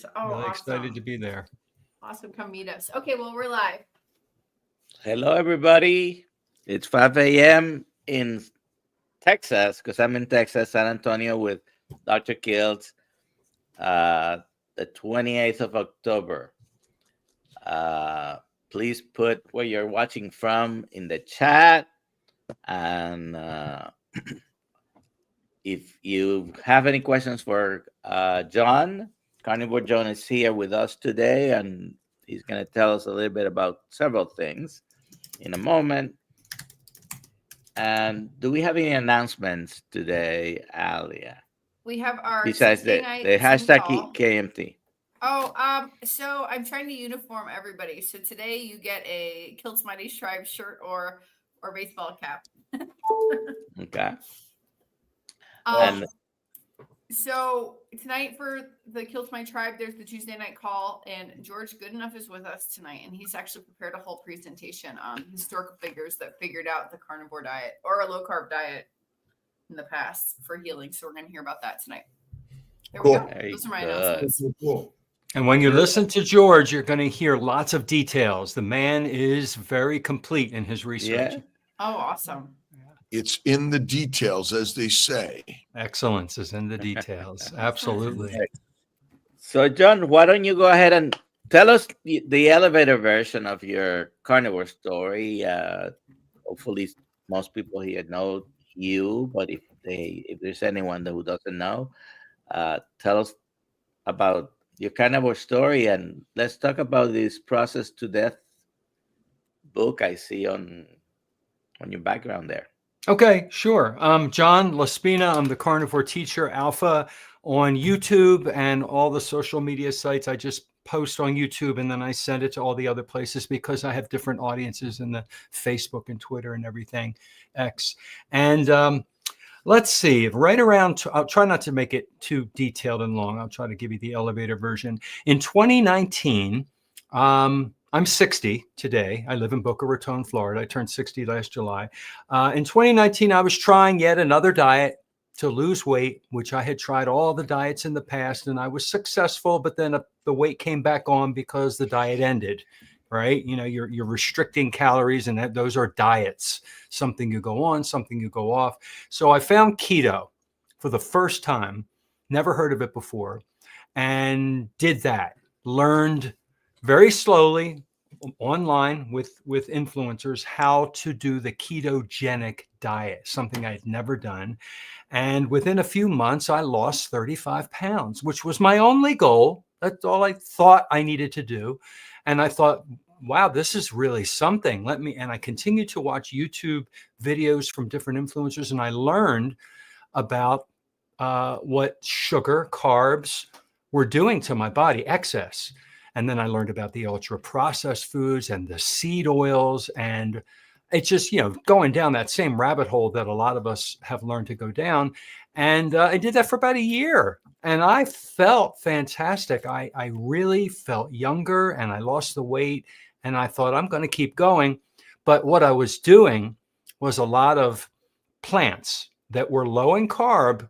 Great. Oh, Really awesome. excited to be there. Awesome. Come meet us. Okay, well, we're live. Hello, everybody. It's 5 a.m. in Texas, because I'm in Texas, San Antonio, with Dr. Kills, the 28th of October. Please put where you're watching from in the chat. And if you have any questions for John, Carnivore John is here with us today, and he's going to tell us a little bit about several things in a moment. And do we have any announcements today, Alia? We have our Besides the hashtag KMT. Oh, so I'm trying to uniform everybody. So today you get a Kilts Mighty Tribe shirt or baseball cap. Okay. And so tonight for the Kilts My Tribe, there's the Tuesday night call, and George Goodenough is with us tonight, and he's actually prepared a whole presentation on historical figures that figured out the carnivore diet or a low carb diet in the past for healing. So we're going to hear about that tonight. There we go. Those are my announcements. Cool. And when you listen to George, you're going to hear lots of details. The man is very complete in his research. Yeah. Oh, awesome. It's in the details, as they say. Excellence is in the details. Absolutely. So, John, why don't you go ahead and tell us the elevator version of your carnivore story? Hopefully, most people here know you, but if there's anyone who doesn't know, tell us about your carnivore story, and let's talk about this Process to Death book I see on your background there. Okay, sure. John LaSpina. I'm the Carnivore Teacher Alpha on YouTube and all the social media sites. I just post on YouTube and then I send it to all the other places because I have different audiences in the Facebook and Twitter and everything, X. And let's see, right around, I'll try not to make it too detailed and long. I'll try to give you the elevator version. In 2019, I'm 60 today. I live in Boca Raton, Florida. I turned 60 last July. In 2019, I was trying yet another diet to lose weight, which I had tried all the diets in the past, and I was successful, but then the weight came back on because the diet ended, right? You know, you're restricting calories, and those are diets. Something you go on, something you go off. So I found keto for the first time, never heard of it before, and did that. Learned very slowly online with influencers how to do the ketogenic diet, something I had never done. And within a few months, I lost 35 pounds, which was my only goal. That's all I thought I needed to do. And I thought, wow, this is really something. And I continued to watch YouTube videos from different influencers, and I learned about what sugar, carbs were doing to my body, excess. And then I learned about the ultra processed foods and the seed oils. And it's just, going down that same rabbit hole that a lot of us have learned to go down. And I did that for about a year. And I felt fantastic. I really felt younger, and I lost the weight. And I thought, I'm going to keep going. But what I was doing was a lot of plants that were low in carb,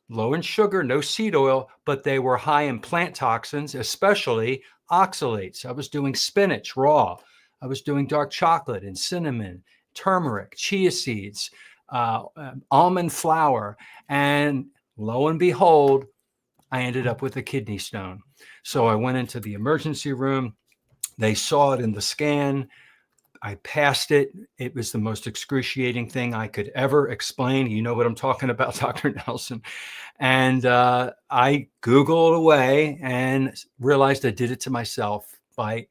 low in sugar, no seed oil, but they were high in plant toxins, especially oxalates. I was doing spinach raw. I was doing dark chocolate and cinnamon, turmeric, chia seeds, almond flour. And lo and behold, I ended up with a kidney stone. So I went into the emergency room. They saw it in the scan. I passed it. It was the most excruciating thing I could ever explain. You know what I'm talking about, Dr. Nelson. And I Googled away and realized I did it to myself by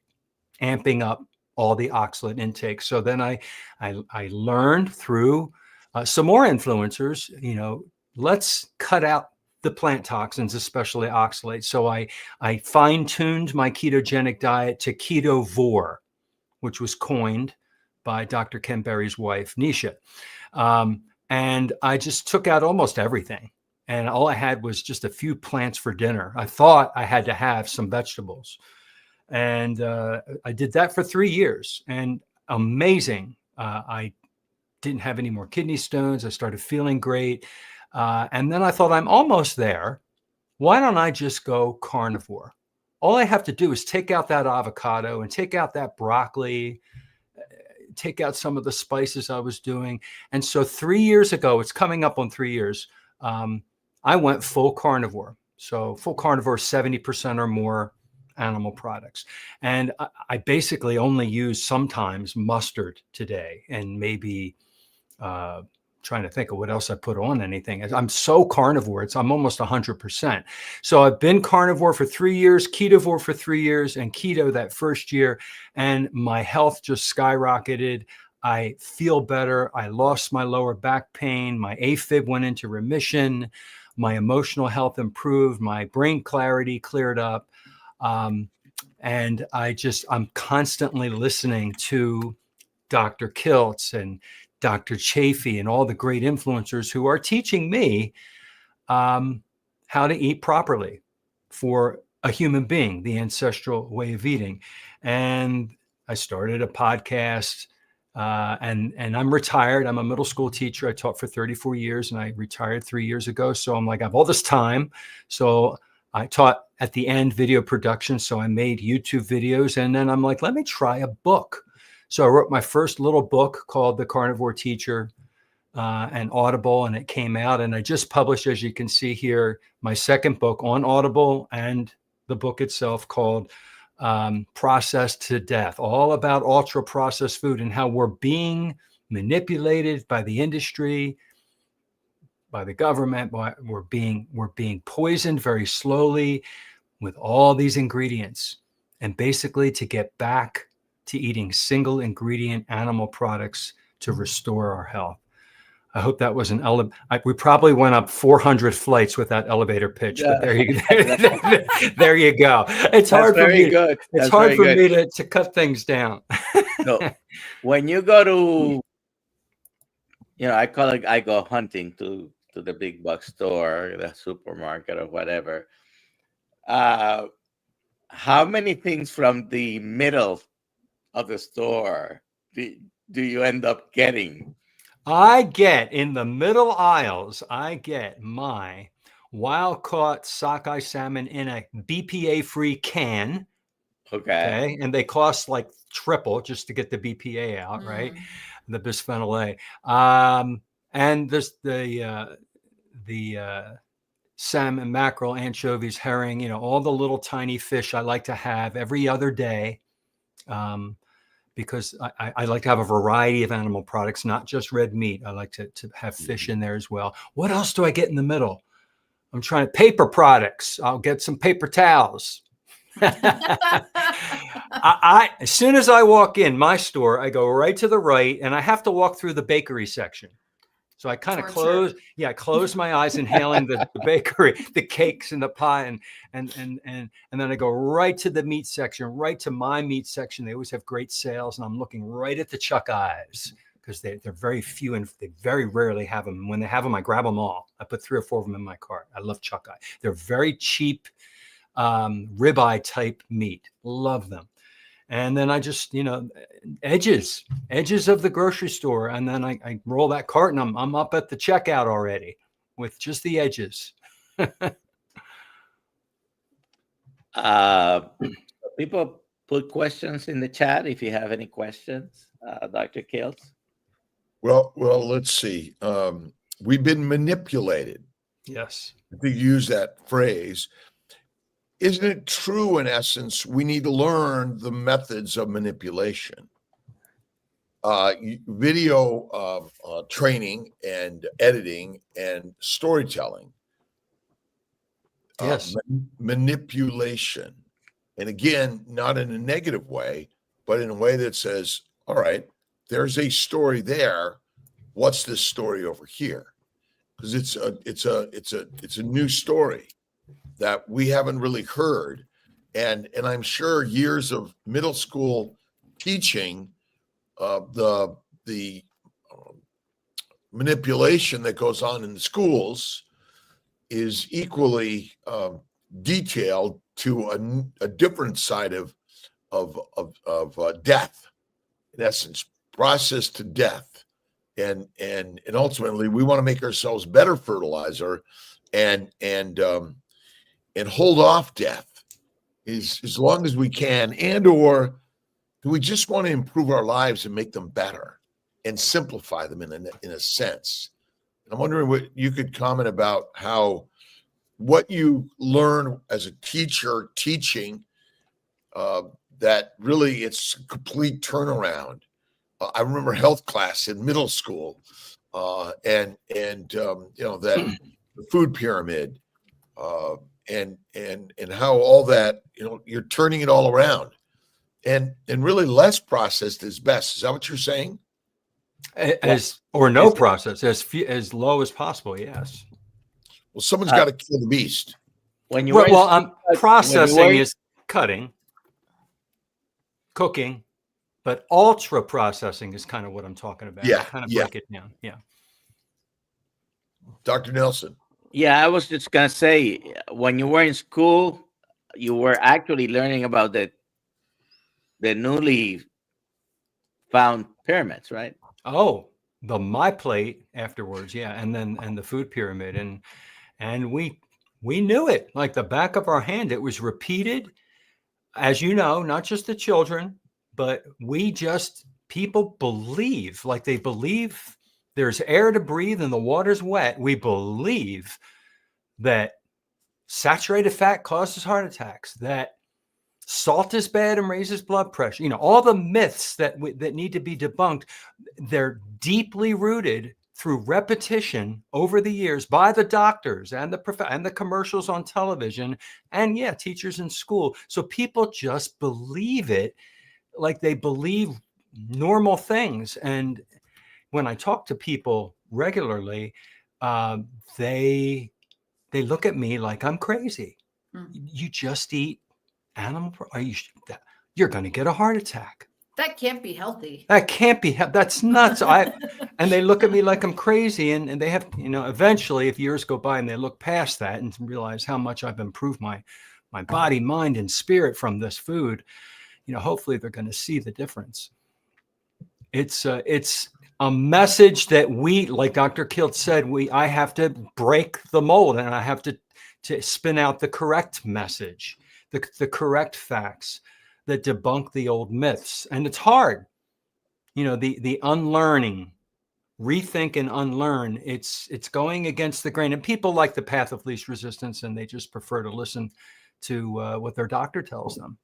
amping up all the oxalate intake. So then I learned through some more influencers, let's cut out the plant toxins, especially oxalates. So I fine-tuned my ketogenic diet to ketovore, which was coined by Dr. Ken Berry's wife, Nisha. And I just took out almost everything. And all I had was just a few plants for dinner. I thought I had to have some vegetables. And I did that for 3 years. And amazing. I didn't have any more kidney stones. I started feeling great. And then I thought, I'm almost there. why don't I just go carnivore? All I have to do is take out that avocado and take out that broccoli, take out some of the spices I was doing. And so 3 years ago, it's coming up on 3 years, I went full carnivore. So full carnivore, 70% or more animal products. And I basically only use sometimes mustard today, and maybe trying to think of what else I put on anything. I'm so carnivore. I'm almost 100%. So I've been carnivore for 3 years, ketovore for 3 years, and keto that first year. And my health just skyrocketed. I feel better. I lost my lower back pain. My AFib went into remission. My emotional health improved. My brain clarity cleared up. And I'm constantly listening to Dr. Kiltz and Dr. Chafee and all the great influencers who are teaching me how to eat properly for a human being, the ancestral way of eating. And I started a podcast, and I'm retired. I'm a middle school teacher. I taught for 34 years, and I retired 3 years ago. So I'm like, I have all this time. So I taught at the end video production. So I made YouTube videos, and then I'm like, let me try a book. So I wrote my first little book called The Carnivore Teacher, and Audible, and it came out. And I just published, as you can see here, my second book on Audible, and the book itself called Processed to Death, all about ultra processed food and how we're being manipulated by the industry, by the government. We're being poisoned very slowly with all these ingredients. And basically, to get back to eating single ingredient animal products to restore our health. I hope that was we probably went up 400 flights with that elevator pitch, but there you go. It's hard for me. Good. It's hard for me to cut things down. So when you go to, I call it, I go hunting to the big box store, the supermarket, or whatever. How many things from the middle of the store do you end up getting? I get in the middle aisles, I get my wild caught sockeye salmon in a BPA free can. Okay. And they cost like triple just to get the BPA out, right? The bisphenol A. And there's the salmon, mackerel, anchovies, herring, all the little tiny fish I like to have every other day. Because I like to have a variety of animal products, not just red meat. I like to have fish in there as well. What else do I get in the middle? I'm trying paper products. I'll get some paper towels. As soon as I walk in my store, I go right to the right, and I have to walk through the bakery section. So I kind of close my eyes, inhaling the bakery, the cakes and the pie, and then I go right to the meat section, right to my meat section. They always have great sales, and I'm looking right at the chuck eyes because they're very few and they very rarely have them. When they have them, I grab them all. I put 3 or 4 of them in my cart. I love chuck eye. They're very cheap ribeye type meat. Love them. And then I just, edges of the grocery store. And then I roll that cart, and I'm up at the checkout already with just the edges. People put questions in the chat if you have any questions, Dr. Kiltz. Well, let's see. We've been manipulated. Yes. To use that phrase. Isn't it true, in essence, we need to learn the methods of manipulation? Video training and editing and storytelling. Yes. Manipulation. And again, not in a negative way, but in a way that says, all right, there's a story there. What's this story over here? Because it's a new story that we haven't really heard. And I'm sure years of middle school teaching, the manipulation that goes on in the schools is equally detailed to a different side of death, in essence, process to death. And ultimately we want to make ourselves better fertilizer and and hold off death as long as we can? And or do we just want to improve our lives and make them better and simplify them in a sense? I'm wondering what you could comment about, how what you learn as a teacher teaching, that really it's a complete turnaround. I remember health class in middle school, and that the food pyramid, and how all that, you're turning it all around, and really less processed is best. Is that what you're saying? Or no process, as low as possible. Yes. Well, someone's got to kill the beast. When you processing is cutting, cooking, but ultra processing is kind of what I'm talking about. Yeah, Kind of break it down. Yeah. Dr. Nelson. Yeah, I was just gonna say, when you were in school, you were actually learning about the newly found pyramids, right? Oh, my plate afterwards. Yeah. And the food pyramid. And we knew it like the back of our hand. It was repeated, as you know, not just the children, but people believe, like they believe there's air to breathe and the water's wet. We believe that saturated fat causes heart attacks, that salt is bad and raises blood pressure. All the myths that need to be debunked, they're deeply rooted through repetition over the years by the doctors and the commercials on television, and teachers in school. So people just believe it, like they believe normal things. And when I talk to people regularly, they look at me like I'm crazy. You just eat animal, you're going to get a heart attack. That can't be healthy. That can't be. That's nuts. And they look at me like I'm crazy. And they have, eventually, if years go by and they look past that and realize how much I've improved my body, mind, and spirit from this food, hopefully they're going to see the difference. It's a message that we, like Dr. Kilt said, I have to break the mold, and I have to spin out the correct message, the correct facts that debunk the old myths. And it's hard, the unlearning, rethink and unlearn. It's going against the grain, and people like the path of least resistance, and they just prefer to listen to what their doctor tells them.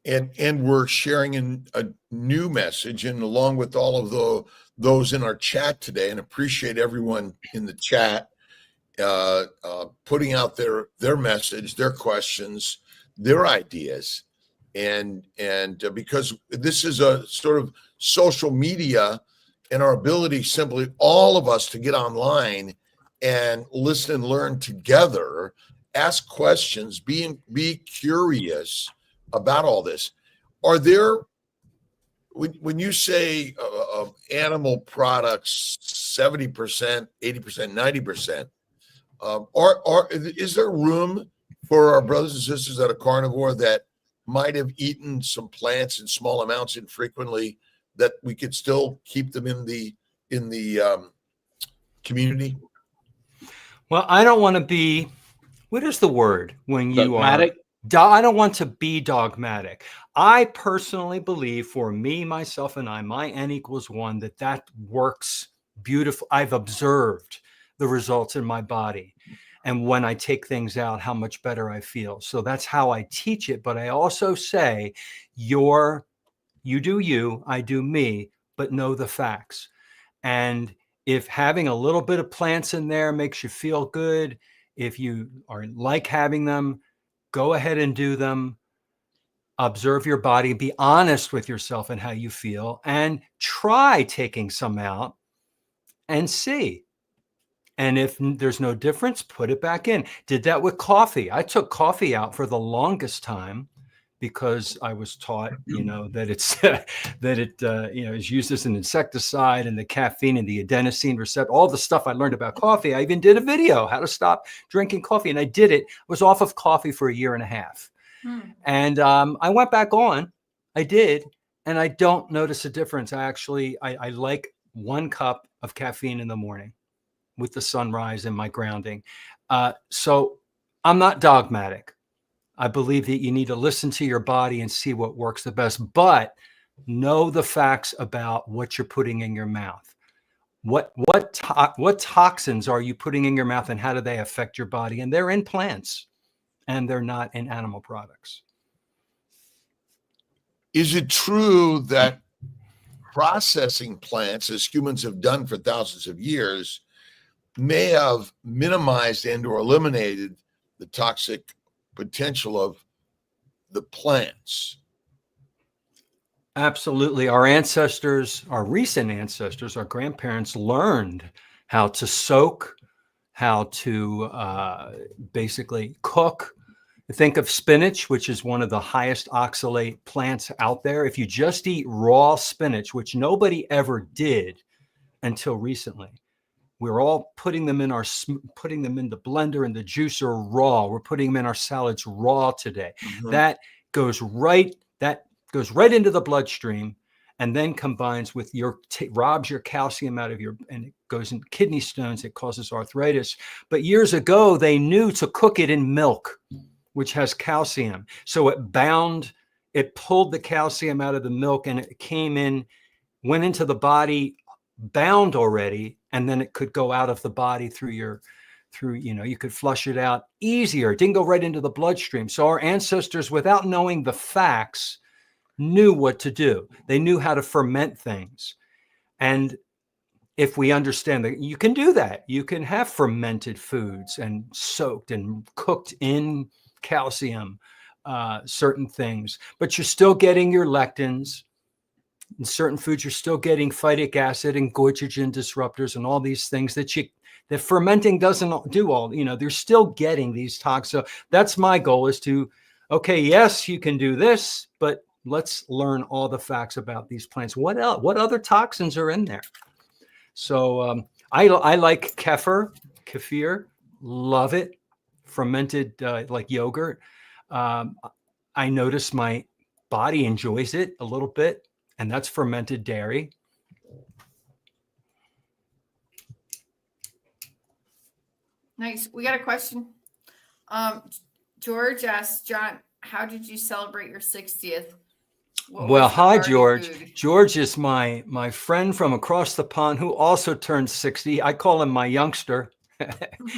And we're sharing a new message, and along with all of those in our chat today, and appreciate everyone in the chat putting out their message, their questions, their ideas, and because this is a sort of social media, and our ability, simply all of us, to get online and listen and learn together, ask questions, be curious about all this. Are there, when you say animal products 70%, 80%, 90%, is there room for our brothers and sisters that are carnivore that might have eaten some plants in small amounts infrequently, that we could still keep them in the community? Well, I don't want to be, what is the word when you Dogmatic? I don't want to be dogmatic. I personally believe, for me, myself, and I, my N=1, that works beautiful. I've observed the results in my body, and when I take things out, how much better I feel. So that's how I teach it. But I also say, you do you, I do me, but know the facts. And if having a little bit of plants in there makes you feel good, if you are like having them, go ahead and do them. Observe your body, be honest with yourself and how you feel, and try taking some out and see. And if there's no difference, put it back in. Did that with coffee. I took coffee out for the longest time because I was taught, that it's that it is used as an insecticide, and the caffeine and the adenosine receptor, all the stuff I learned about coffee. I even did a video, how to stop drinking coffee, and I did it. I was off of coffee for 1.5 years. And I went back on. I did, and I don't notice a difference. I like 1 cup of caffeine in the morning with the sunrise and my grounding. So I'm not dogmatic. I believe that you need to listen to your body and see what works the best, but know the facts about what you're putting in your mouth. What toxins are you putting in your mouth, and how do they affect your body? And they're in plants, and they're not in animal products. Is it true that processing plants, as humans have done for thousands of years, may have minimized and or eliminated the toxic potential of the plants? Absolutely. Our ancestors, our recent ancestors, our grandparents learned how to soak, how to basically cook. Think of spinach, which is one of the highest oxalate plants out there. If you just eat raw spinach, which nobody ever did until recently, we're all putting them in putting them in the blender and the juicer raw. We're putting them in our salads raw today. Mhm. That goes right into the bloodstream, and then combines with robs your calcium out of and it goes in kidney stones. It causes arthritis. But years ago, they knew to cook it in milk, which has calcium. So it pulled the calcium out of the milk, and it went into the body bound already, and then it could go out of the body you could flush it out easier. It didn't go right into the bloodstream. So our ancestors, without knowing the facts, knew what to do. They knew how to ferment things. And if we understand that you can do that, you can have fermented foods and soaked and cooked in calcium, certain things, but you're still getting your lectins. In certain foods, you're still getting phytic acid and goitrogen disruptors and all these things that fermenting doesn't do all, they're still getting these toxins. So that's my goal, is to, okay, yes, you can do this, but let's learn all the facts about these plants. What else? What other toxins are in there? So I like kefir, love it. Fermented like yogurt. I notice my body enjoys it a little bit, and that's fermented dairy. Nice. We got a question. George asked, John, how did you celebrate your 60th? Well, hi, George. Food? George is my friend from across the pond who also turned 60. I call him my youngster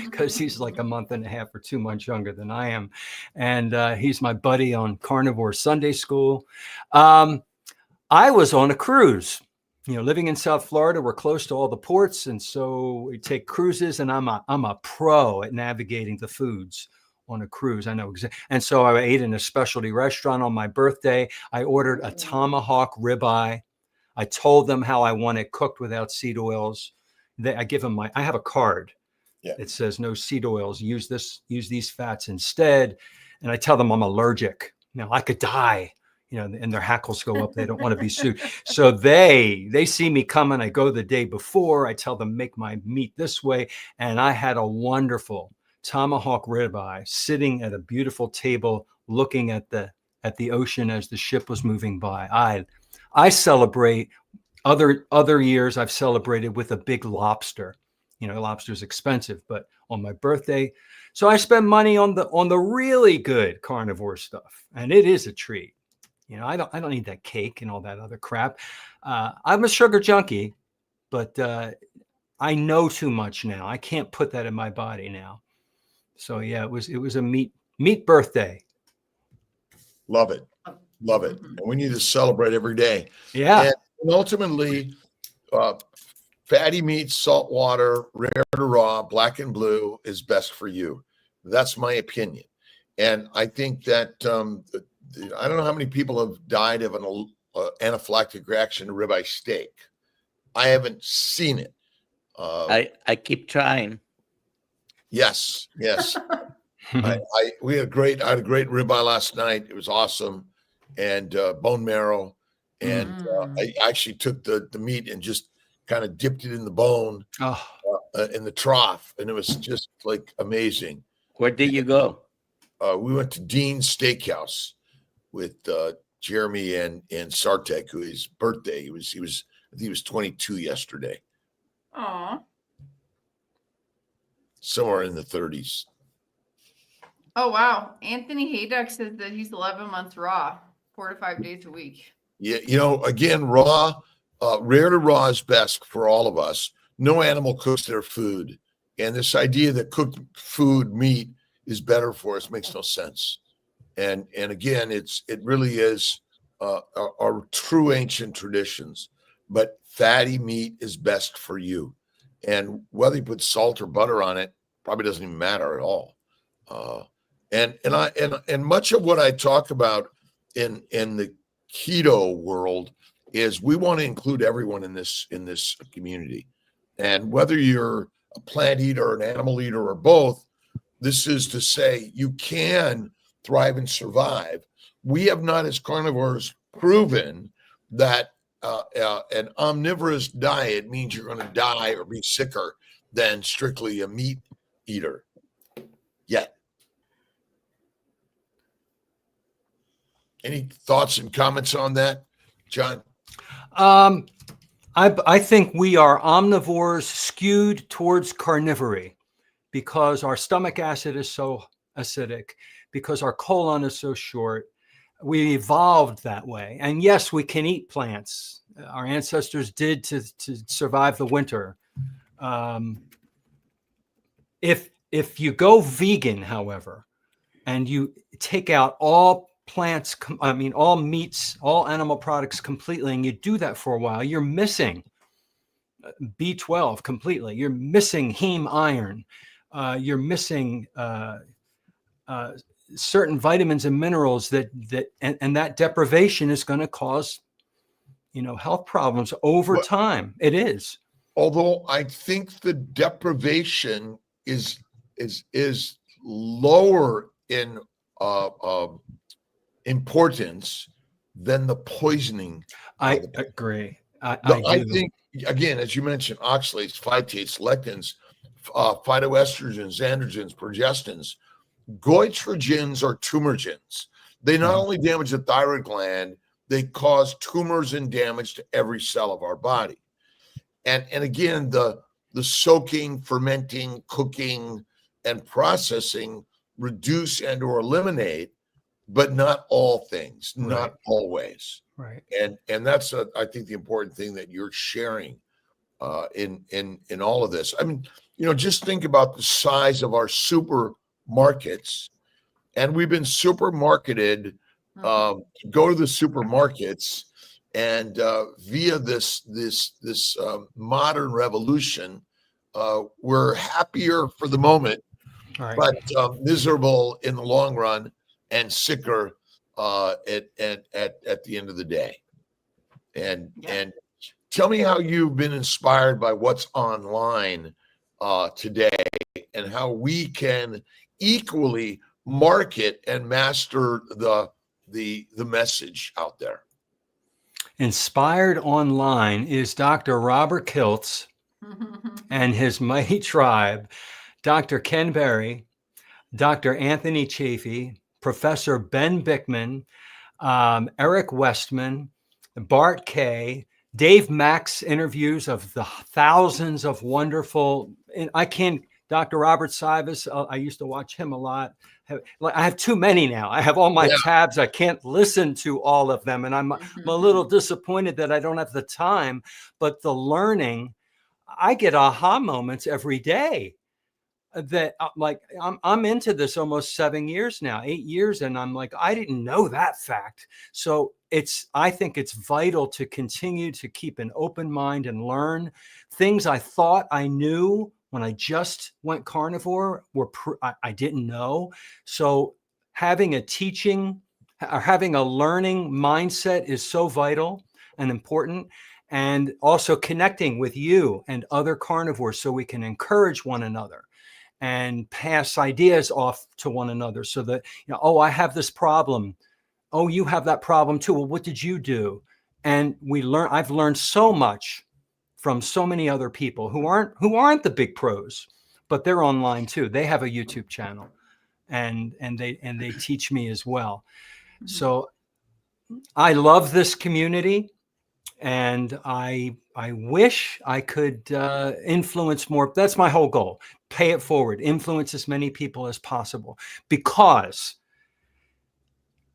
because he's like a month and a half or 2 months younger than I am. And he's my buddy on Carnivore Sunday School. I was on a cruise. Living in South Florida, we're close to all the ports, and so we take cruises. And I'm a pro at navigating the foods on a cruise. I know exactly. And so I ate in a specialty restaurant on my birthday. I ordered a tomahawk ribeye. I told them how I want it cooked without seed oils. I give them I have a card. Yeah. It says no seed oils. Use these fats instead. And I tell them I'm allergic. I could die. And their hackles go up. They don't want to be sued. So they see me coming. I go the day before. I tell them, make my meat this way. And I had a wonderful tomahawk ribeye sitting at a beautiful table, looking at the ocean as the ship was moving by. I celebrate. Other years I've celebrated with a big lobster. Lobster's expensive, but on my birthday, so I spend money on the really good carnivore stuff, and it is a treat. I don't need that cake and all that other crap. I'm a sugar junkie, but I know too much now. I can't put that in my body now. So yeah, it was a meat birthday. Love it. Love it. And we need to celebrate every day. Yeah. And ultimately, fatty meats, salt water, rare to raw, black and blue is best for you. That's my opinion. And I think that I don't know how many people have died of an anaphylactic reaction to ribeye steak. I haven't seen it. I keep trying. Yes. I had a great ribeye last night. It was awesome, and bone marrow. And I actually took the meat and just kind of dipped it in the bone in the trough, and it was just like amazing. Where did you go? We went to Dean's Steakhouse with Jeremy and Sartek, who his birthday. He was 22 yesterday. Aw. somewhere in the 30s. Oh, wow. Anthony Hayduck says that he's 11 months raw, 4 to 5 days a week. Yeah, again, raw, rare to raw is best for all of us. No animal cooks their food. And this idea that cooked food, meat, is better for us makes no sense. And again, it really is our true ancient traditions. But fatty meat is best for you. And whether you put salt or butter on it probably doesn't even matter at all. And much of what I talk about in the keto world is we want to include everyone in this community. And whether you're a plant eater or an animal eater or both, this is to say you can thrive and survive. We have not, as carnivores, proven that an omnivorous diet means you're going to die or be sicker than strictly a meat eater yet. Any thoughts and comments on that, John? I think we are omnivores skewed towards carnivory because our stomach acid is so acidic, because our colon is so short. We evolved that way. And yes, we can eat plants. Our ancestors did to survive the winter. If you go vegan, however, and you take out all plants, all meats, all animal products completely, and you do that for a while, you're missing B12 completely. You're missing heme iron. You're missing certain vitamins and minerals and that deprivation is going to cause, health problems over time. It is. Although I think the deprivation is lower in importance than the poisoning. I agree. I think, again, as you mentioned, oxalates, phytates, lectins, phytoestrogens, androgens, progestins, goitrogens are tumorgens. They not only damage the thyroid gland, they cause tumors and damage to every cell of our body. And again, the soaking, fermenting, cooking, and processing reduce and or eliminate, but not all things, not always. Right. And that's I think the important thing that you're sharing in all of this. I mean, just think about the size of our supermarkets, and we've been supermarketed. Go to the supermarkets, and via this modern revolution, we're happier for the moment, but miserable in the long run and sicker at the end of the day. And tell me how you've been inspired by what's online today, and how we can equally market and master the message out there. Inspired online is Dr. Robert Kiltz and his mighty tribe, Dr. Ken Berry, Dr. Anthony Chafee, Professor Ben Bickman, Eric Westman, Bart Kay, Dave Mack's interviews of the thousands of wonderful, and Dr. Robert Sivas, I used to watch him a lot. I have too many now. I have all my tabs. I can't listen to all of them. And I'm a little disappointed that I don't have the time, but the I get aha moments every day that I'm into this almost 7 years now, 8 years. And I'm like, I didn't know that fact. So I think it's vital to continue to keep an open mind and learn things I thought I knew when I just went carnivore I didn't know. So having a teaching or having a learning mindset is so vital and important. And also connecting with you and other carnivores so we can encourage one another and pass ideas off to one another so that, oh, I have this problem. Oh, you have that problem too. Well, what did you do? And I've learned so much from so many other people who aren't the big pros, but they're online too. They have a YouTube channel and they teach me as well. So I love this community. And I wish I could influence more. That's my whole goal. Pay it forward, influence as many people as possible, because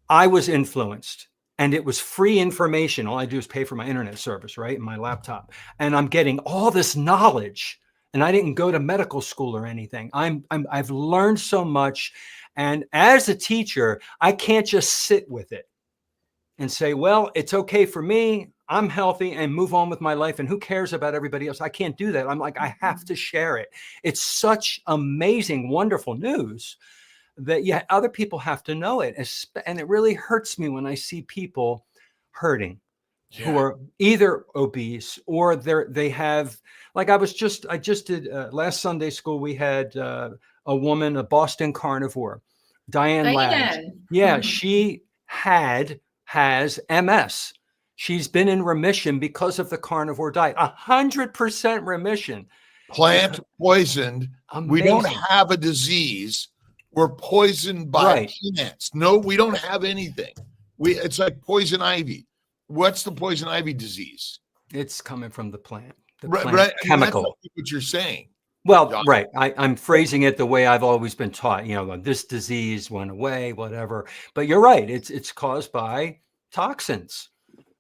I was influenced and it was free information. All I do is pay for my internet service, right? And my laptop. And I'm getting all this knowledge, and I didn't go to medical school or anything. I've learned so much. And as a teacher, I can't just sit with it and say, well, it's okay for me, I'm healthy, and move on with my life, and who cares about everybody else? I can't do that. I'm like, I have to share it. It's such amazing, wonderful news that other people have to know it. And it really hurts me when I see people hurting who are either obese or they have, like I just did last Sunday school, we had a woman, a Boston carnivore, Diane Ladd. Yeah, she has MS. She's been in remission because of the carnivore diet, 100% remission. Plant poisoned. Amazing. We don't have a disease. We're poisoned by plants. No, we don't have anything. It's like poison ivy. What's the poison ivy disease? It's coming from the plant. Right. Chemical. That's what you're saying. Well, John. right. I'm phrasing it the way I've always been taught. This disease went away, whatever. But you're right. It's caused by toxins.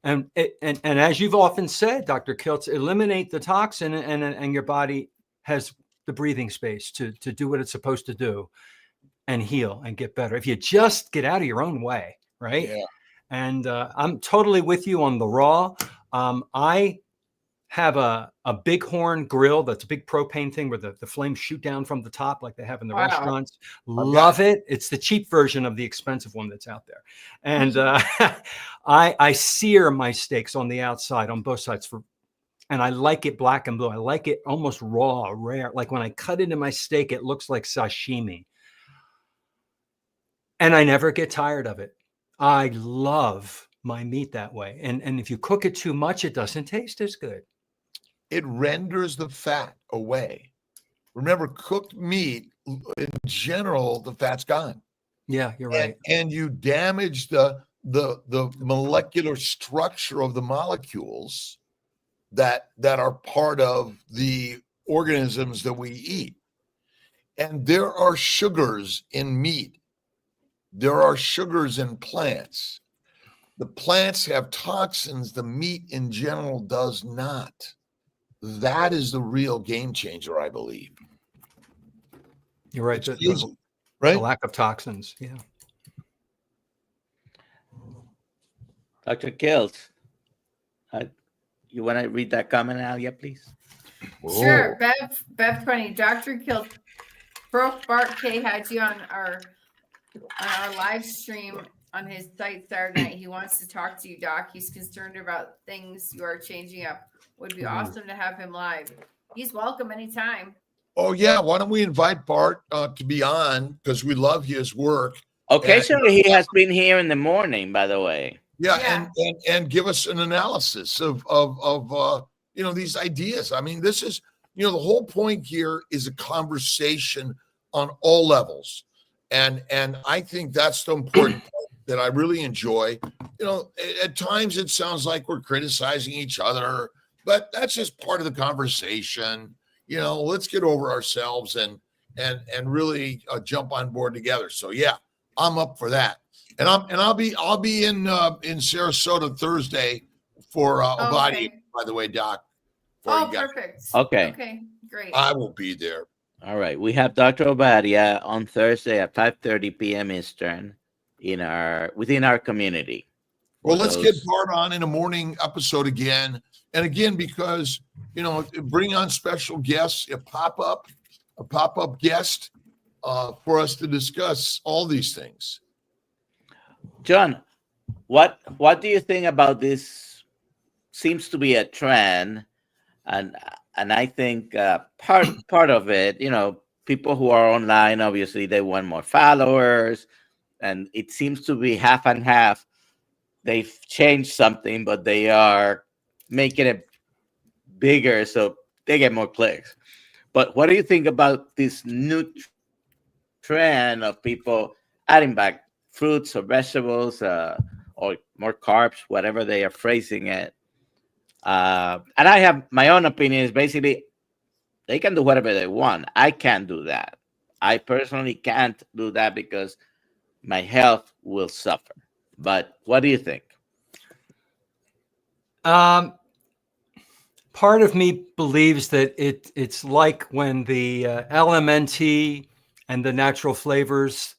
And as you've often said, Dr. Kiltz, eliminate the toxin and your body has the breathing space to do what it's supposed to do and heal and get better. If you just get out of your own way, right? Yeah. And I'm totally with you on the raw. I have a bighorn grill that's a big propane thing where the flames shoot down from the top like they have in the restaurants. Love it. It's the cheap version of the expensive one that's out there. And I sear my steaks on the outside on both sides and I like it black and blue. I like it almost raw, rare. Like when I cut into my steak, it looks like sashimi. And I never get tired of it. I love my meat that way. And if you cook it too much, it doesn't taste as good. It renders the fat away. Remember, cooked meat, in general, the fat's gone. Yeah, you're right. And you damage the molecular structure of the molecules that are part of the organisms that we eat. And there are sugars in meat. There are sugars in plants. The plants have toxins. The meat in general does not. That is the real game changer, I believe. You're right. Right? The lack of toxins. Yeah. Dr. Kills, you want to read that comment out yet, please? Sure. Bev 20. Dr. Kills, Broke Bart K had you on our live stream on his site Saturday night. He wants to talk to you, Doc. He's concerned about things you are changing up. Would be awesome to have him live. He's welcome anytime. Oh, yeah. Why don't we invite Bart to be on, because we love his work. Occasionally, he has been here in the morning, by the way. Yeah. And give us an analysis of these ideas. I mean, this is, the whole point here is a conversation on all levels. And I think that's the important part that I really enjoy. At times it sounds like we're criticizing each other, but that's just part of the conversation. Let's get over ourselves and really jump on board together. So yeah, I'm up for that. And I'll be in Sarasota Thursday for Obadiah, by the way, Doc. Perfect. Okay, great. I will be there. All right. We have Dr. Obadiah on Thursday at 5:30 p.m. Eastern within our community. Well, let's get Bart on in a morning episode again. And again, because, bring on special guests, a pop-up guest for us to discuss all these things. John, what do you think about this? Seems to be a trend, and I think part of it, people who are online, obviously they want more followers, and it seems to be half and half. They've changed something, but they are making it bigger so they get more clicks. But what do you think about this new trend of people adding back fruits or vegetables or more carbs, whatever they are phrasing it, And I have my own opinion. Is basically they can do whatever they want. I can't do that. I personally can't do that because my health will suffer. But what do you think? Part of me believes that it's like when the LMNT and the natural flavors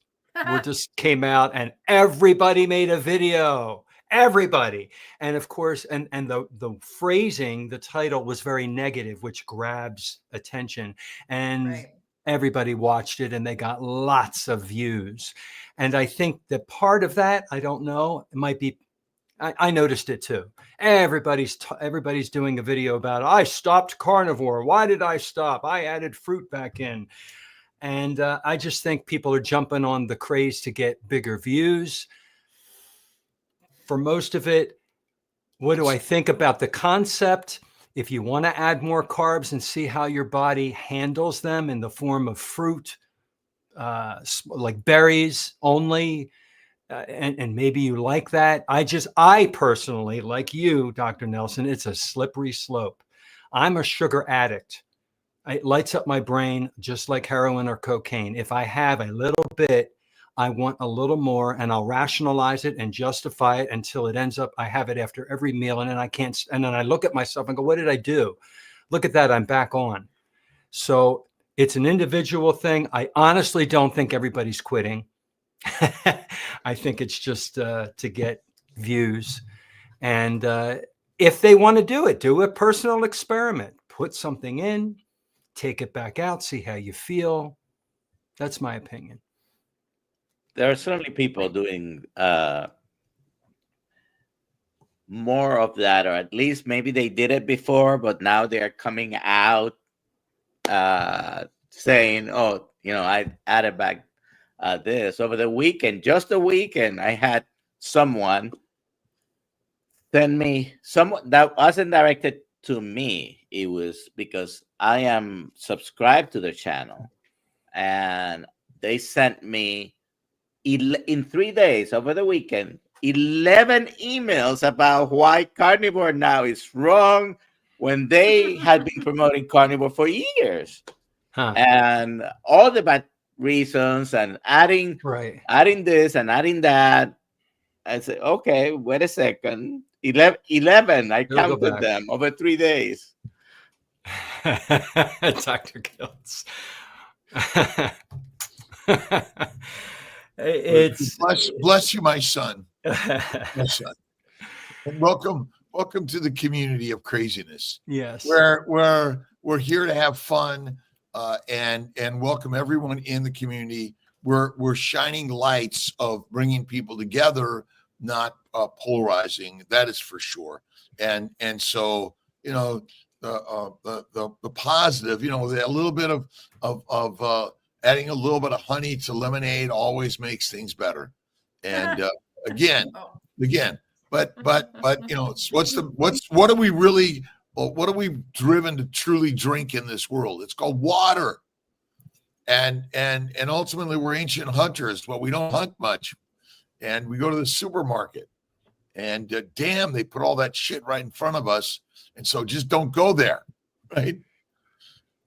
were just came out and everybody made a video. Everybody. And of course, and the phrasing, the title was very negative, which grabs attention. And Right. everybody watched it and they got lots of views. And I think that part of that, I don't know, it might be, I noticed it too. Everybody's doing a video about, I stopped carnivore. Why did I stop? I added fruit back in. And I just think people are jumping on the craze to get bigger views. For most of it, what do I think about the concept? If you want to add more carbs and see how your body handles them in the form of fruit, like berries only, and maybe you like that. I personally, like you, Dr. Nelson, it's a slippery slope. I'm a sugar addict. It lights up my brain just like heroin or cocaine. If I have a little bit, I want a little more, and I'll rationalize it and justify it until it ends up, I have it after every meal, and then I can't, and then I look at myself and go, what did I do? Look at that, I'm back on. So it's an individual thing. I honestly don't think everybody's quitting. I think it's just to get views. And if they want to do a personal experiment, put something in, take it back out, see how you feel. That's my opinion. There are certainly people doing more of that, or at least maybe they did it before, but now they're coming out saying, oh, I added back this over the weekend. Just the weekend, I had someone send me someone that wasn't directed to me. It was because I am subscribed to the channel, and they sent me in 3 days over the weekend 11 emails about why carnivore now is wrong when they had been promoting carnivore for years. And all the bad reasons, and adding this and adding that. I said, okay, wait a second. 11 I counted them over 3 days. Dr. Kiltz. It's bless you, my son. My son. And welcome to the community of craziness. Yes. We're here to have fun and welcome everyone in the community. We're shining lights of bringing people together, not polarizing. That is for sure. And so the positive, a little bit of adding a little bit of honey to lemonade always makes things better. And again, but what are we driven to truly drink in this world? It's called water. And ultimately we're ancient hunters. Well, we don't hunt much, and we go to the supermarket, and damn, they put all that shit right in front of us. And so just don't go there, right?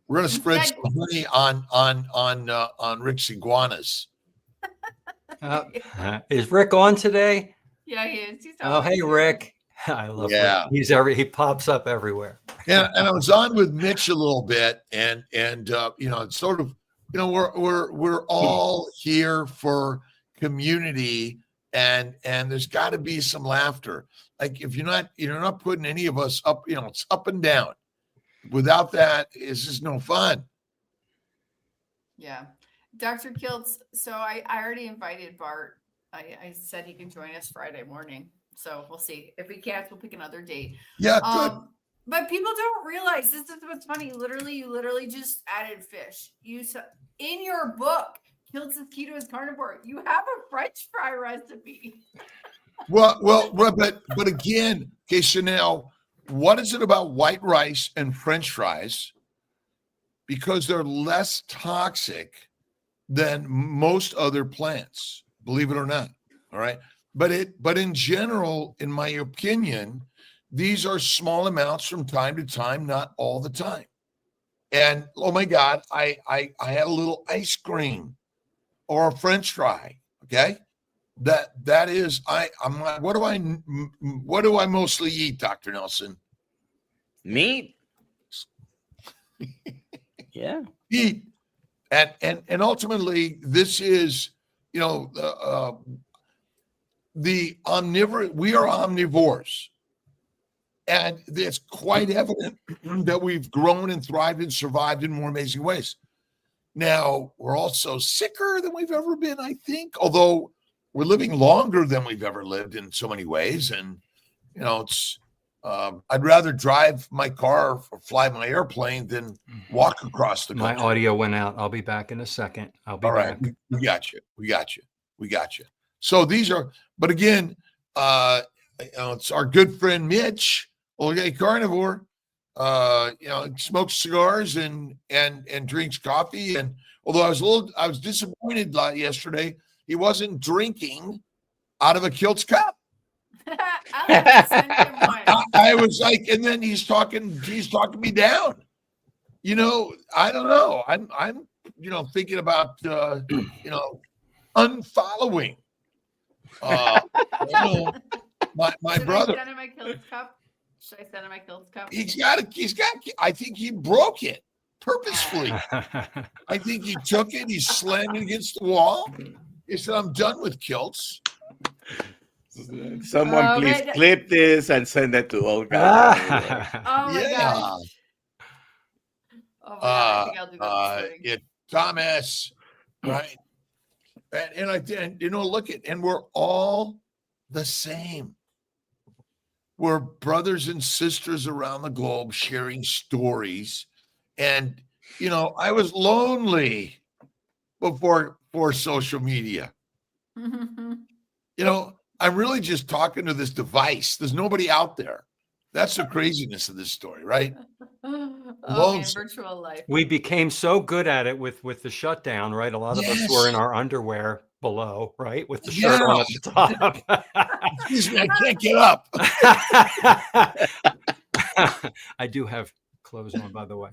We're gonna spread some honey on Rick's iguanas. Is Rick on today? Yeah, he is. Hey, Rick. I love Rick. He pops up everywhere. Yeah, and I was on with Mitch a little bit, and sort of, we're all here for community, and there's got to be some laughter. Like if you're not putting any of us up, it's up and down. Without that, it's just no fun. Yeah. Dr. Kiltz, so I already invited Bart. I said he can join us Friday morning. So we'll see. If we can't, we'll pick another date. Yeah, good. But people don't realize, this is what's funny. You literally just added fish. In your book, Kiltz's Keto is Carnivore, you have a French fry recipe. Well, but again, okay, so now, what is it about white rice and French fries? Because they're less toxic than most other plants, believe it or not. All right. But in general, in my opinion, these are small amounts from time to time, not all the time. And oh my God, I had a little ice cream or a French fry. Okay. That is, I'm like, what do I mostly eat, Dr. Nelson? Meat. Yeah. Eat. And ultimately this is, you know, the omnivorous, we are omnivores. And it's quite evident that we've grown and thrived and survived in more amazing ways. Now, we're also sicker than we've ever been, I think, although we're living longer than we've ever lived in so many ways. And, you know, it's, I'd rather drive my car or fly my airplane than walk across the country. My audio went out. I'll be back in a second. I'll be All right. back. We got you. We got you. We got you. So these are, but again, you know, it's our good friend Mitch, okay, carnivore, you know, smokes cigars and drinks coffee. And although I was disappointed yesterday, he wasn't drinking out of a Kilt's cup. I'll have to send him one. I was like, and then he's talking me down. You know, I don't know. I'm you know, thinking about you know, unfollowing. You know, my Should brother. I send him my Kilt's cup? Should I send him my Kilt's cup? He's got. I think he broke it purposefully. I think he took it. He slammed it against the wall. He said, "I'm done with kilts." Someone please right. clip this and send it to Olga. Oh my Yeah. gosh. Oh my God. I think I'll do that this morning. Thomas, right? And you know, look at, and we're all the same. We're brothers and sisters around the globe sharing stories. And, you know, I was lonely before social media. You know, I'm really just talking to this device. There's nobody out there. That's the craziness of this story, right? Oh man, virtual life. We became so good at it with the shutdown, right? A lot of us were in our underwear below, right? With the shirt on at the top. Excuse me, I can't get up. I do have clothes on, by the way.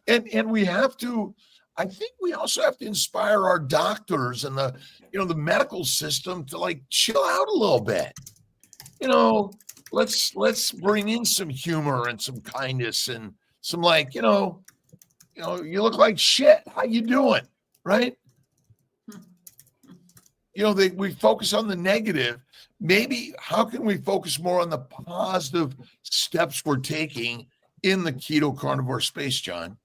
And we have to, I think we also have to inspire our doctors and the, you know, the medical system to like chill out a little bit. You know, let's bring in some humor and some kindness and some like, you know, you look like shit. How you doing? Right? You know, we focus on the negative. Maybe how can we focus more on the positive steps we're taking in the keto carnivore space, John?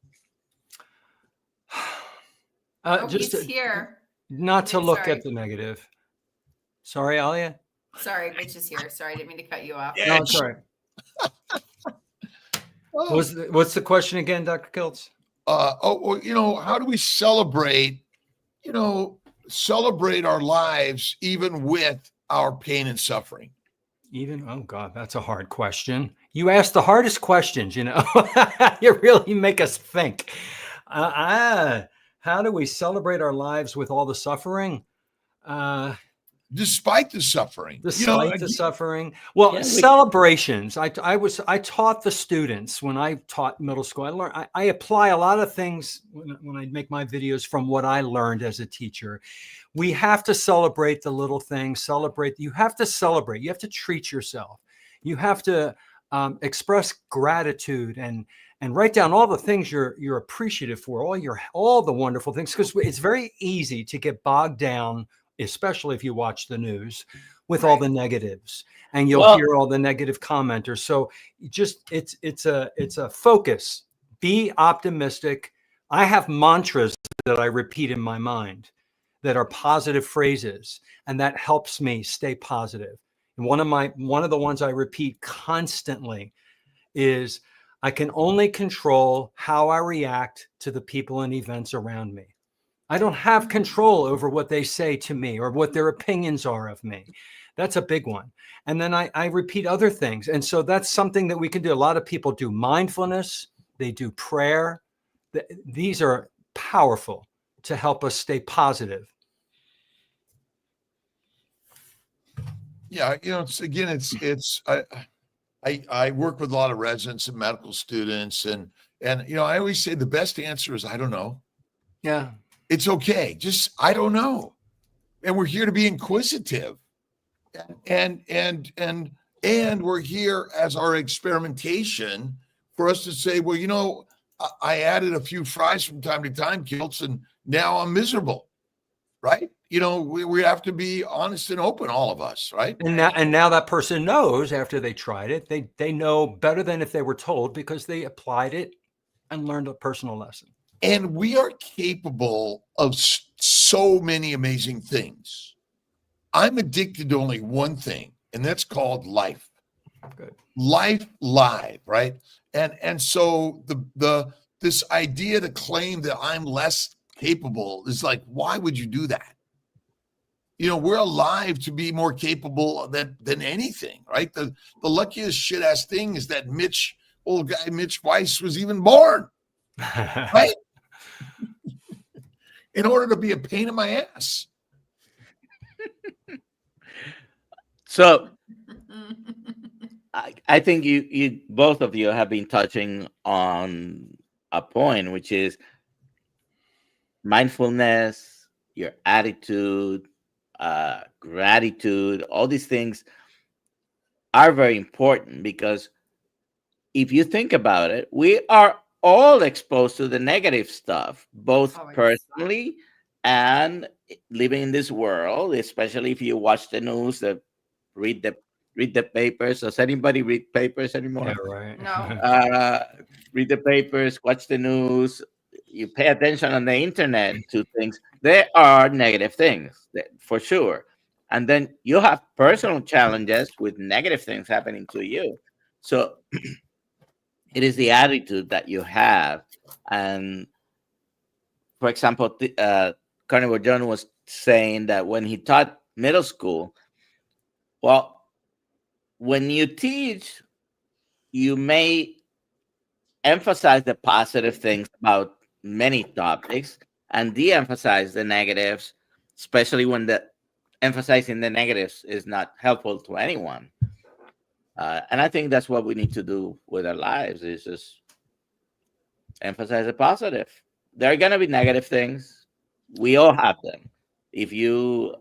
He's here. Not to look at the negative. Sorry, Alia. Sorry, Mitch is here. Sorry, I didn't mean to cut you off. No, I'm sorry. What's the question again, Dr. Kiltz? Well, you know, how do we celebrate, you know, celebrate our lives even with our pain and suffering? Oh God, that's a hard question. You ask the hardest questions, you know. You really make us think. How do we celebrate our lives with all the suffering? Despite the suffering. Despite the suffering. Well, celebrations. I taught the students when I taught middle school. I apply a lot of things when I make my videos from what I learned as a teacher. We have to celebrate the little things. You have to celebrate. You have to treat yourself. You have to express gratitude and write down all the things you're appreciative for, all the wonderful things, because it's very easy to get bogged down, especially if you watch the news, with all the negatives, and you'll hear all the negative commenters. So just it's a focus. Be optimistic. I have mantras that I repeat in my mind that are positive phrases, and that helps me stay positive. And one of the ones I repeat constantly is, I can only control how I react to the people and events around me. I don't have control over what they say to me or what their opinions are of me. That's a big one. And then I repeat other things. And so that's something that we can do. A lot of people do mindfulness. They do prayer. These are powerful to help us stay positive. Yeah, I work with a lot of residents and medical students, and I always say the best answer is I don't know. Yeah. It's okay. Just I don't know. And we're here to be inquisitive. And we're here as our experimentation for us to say, well, I added a few fries from time to time, Kilts, and now I'm miserable. Right? We have to be honest and open, all of us, right? And now that person knows after they tried it, they know better than if they were told because they applied it and learned a personal lesson. And we are capable of so many amazing things. I'm addicted to only one thing, and that's called life. Good. Life live, right? And so this idea to claim that I'm less capable is like, why would you do that? We're alive to be more capable than anything, right? The luckiest shit ass thing is that old guy Mitch Weiss was even born, right? In order to be a pain in my ass. So I think you both of you have been touching on a point, which is mindfulness, your attitude, gratitude. All these things are very important because if you think about it, we are all exposed to the negative stuff, both personally and living in this world, especially if you watch the news, read the papers. Does anybody read papers anymore? Yeah, right. No. Read the papers, watch the news. You pay attention on the internet to things. There are negative things for sure. And then you have personal challenges with negative things happening to you. So it is the attitude that you have. And for example, Carnivore John was saying that when he taught middle school, well, when you teach, you may emphasize the positive things about many topics and de-emphasize the negatives, especially when emphasizing the negatives is not helpful to anyone. And I think that's what we need to do with our lives, is just emphasize the positive. There are going to be negative things. We all have them. If you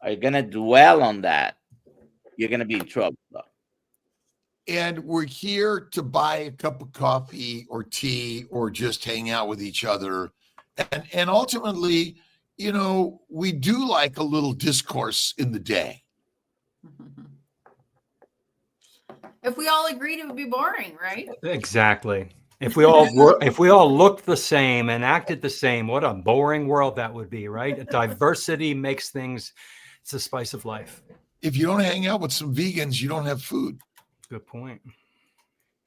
are going to dwell on that, you're going to be in trouble. And we're here to buy a cup of coffee or tea or just hang out with each other. And ultimately, we do like a little discourse in the day. If we all agreed, it would be boring, right? Exactly. If we all looked the same and acted the same, what a boring world that would be, right? Diversity makes things, it's the spice of life. If you don't hang out with some vegans, you don't have food. Good point.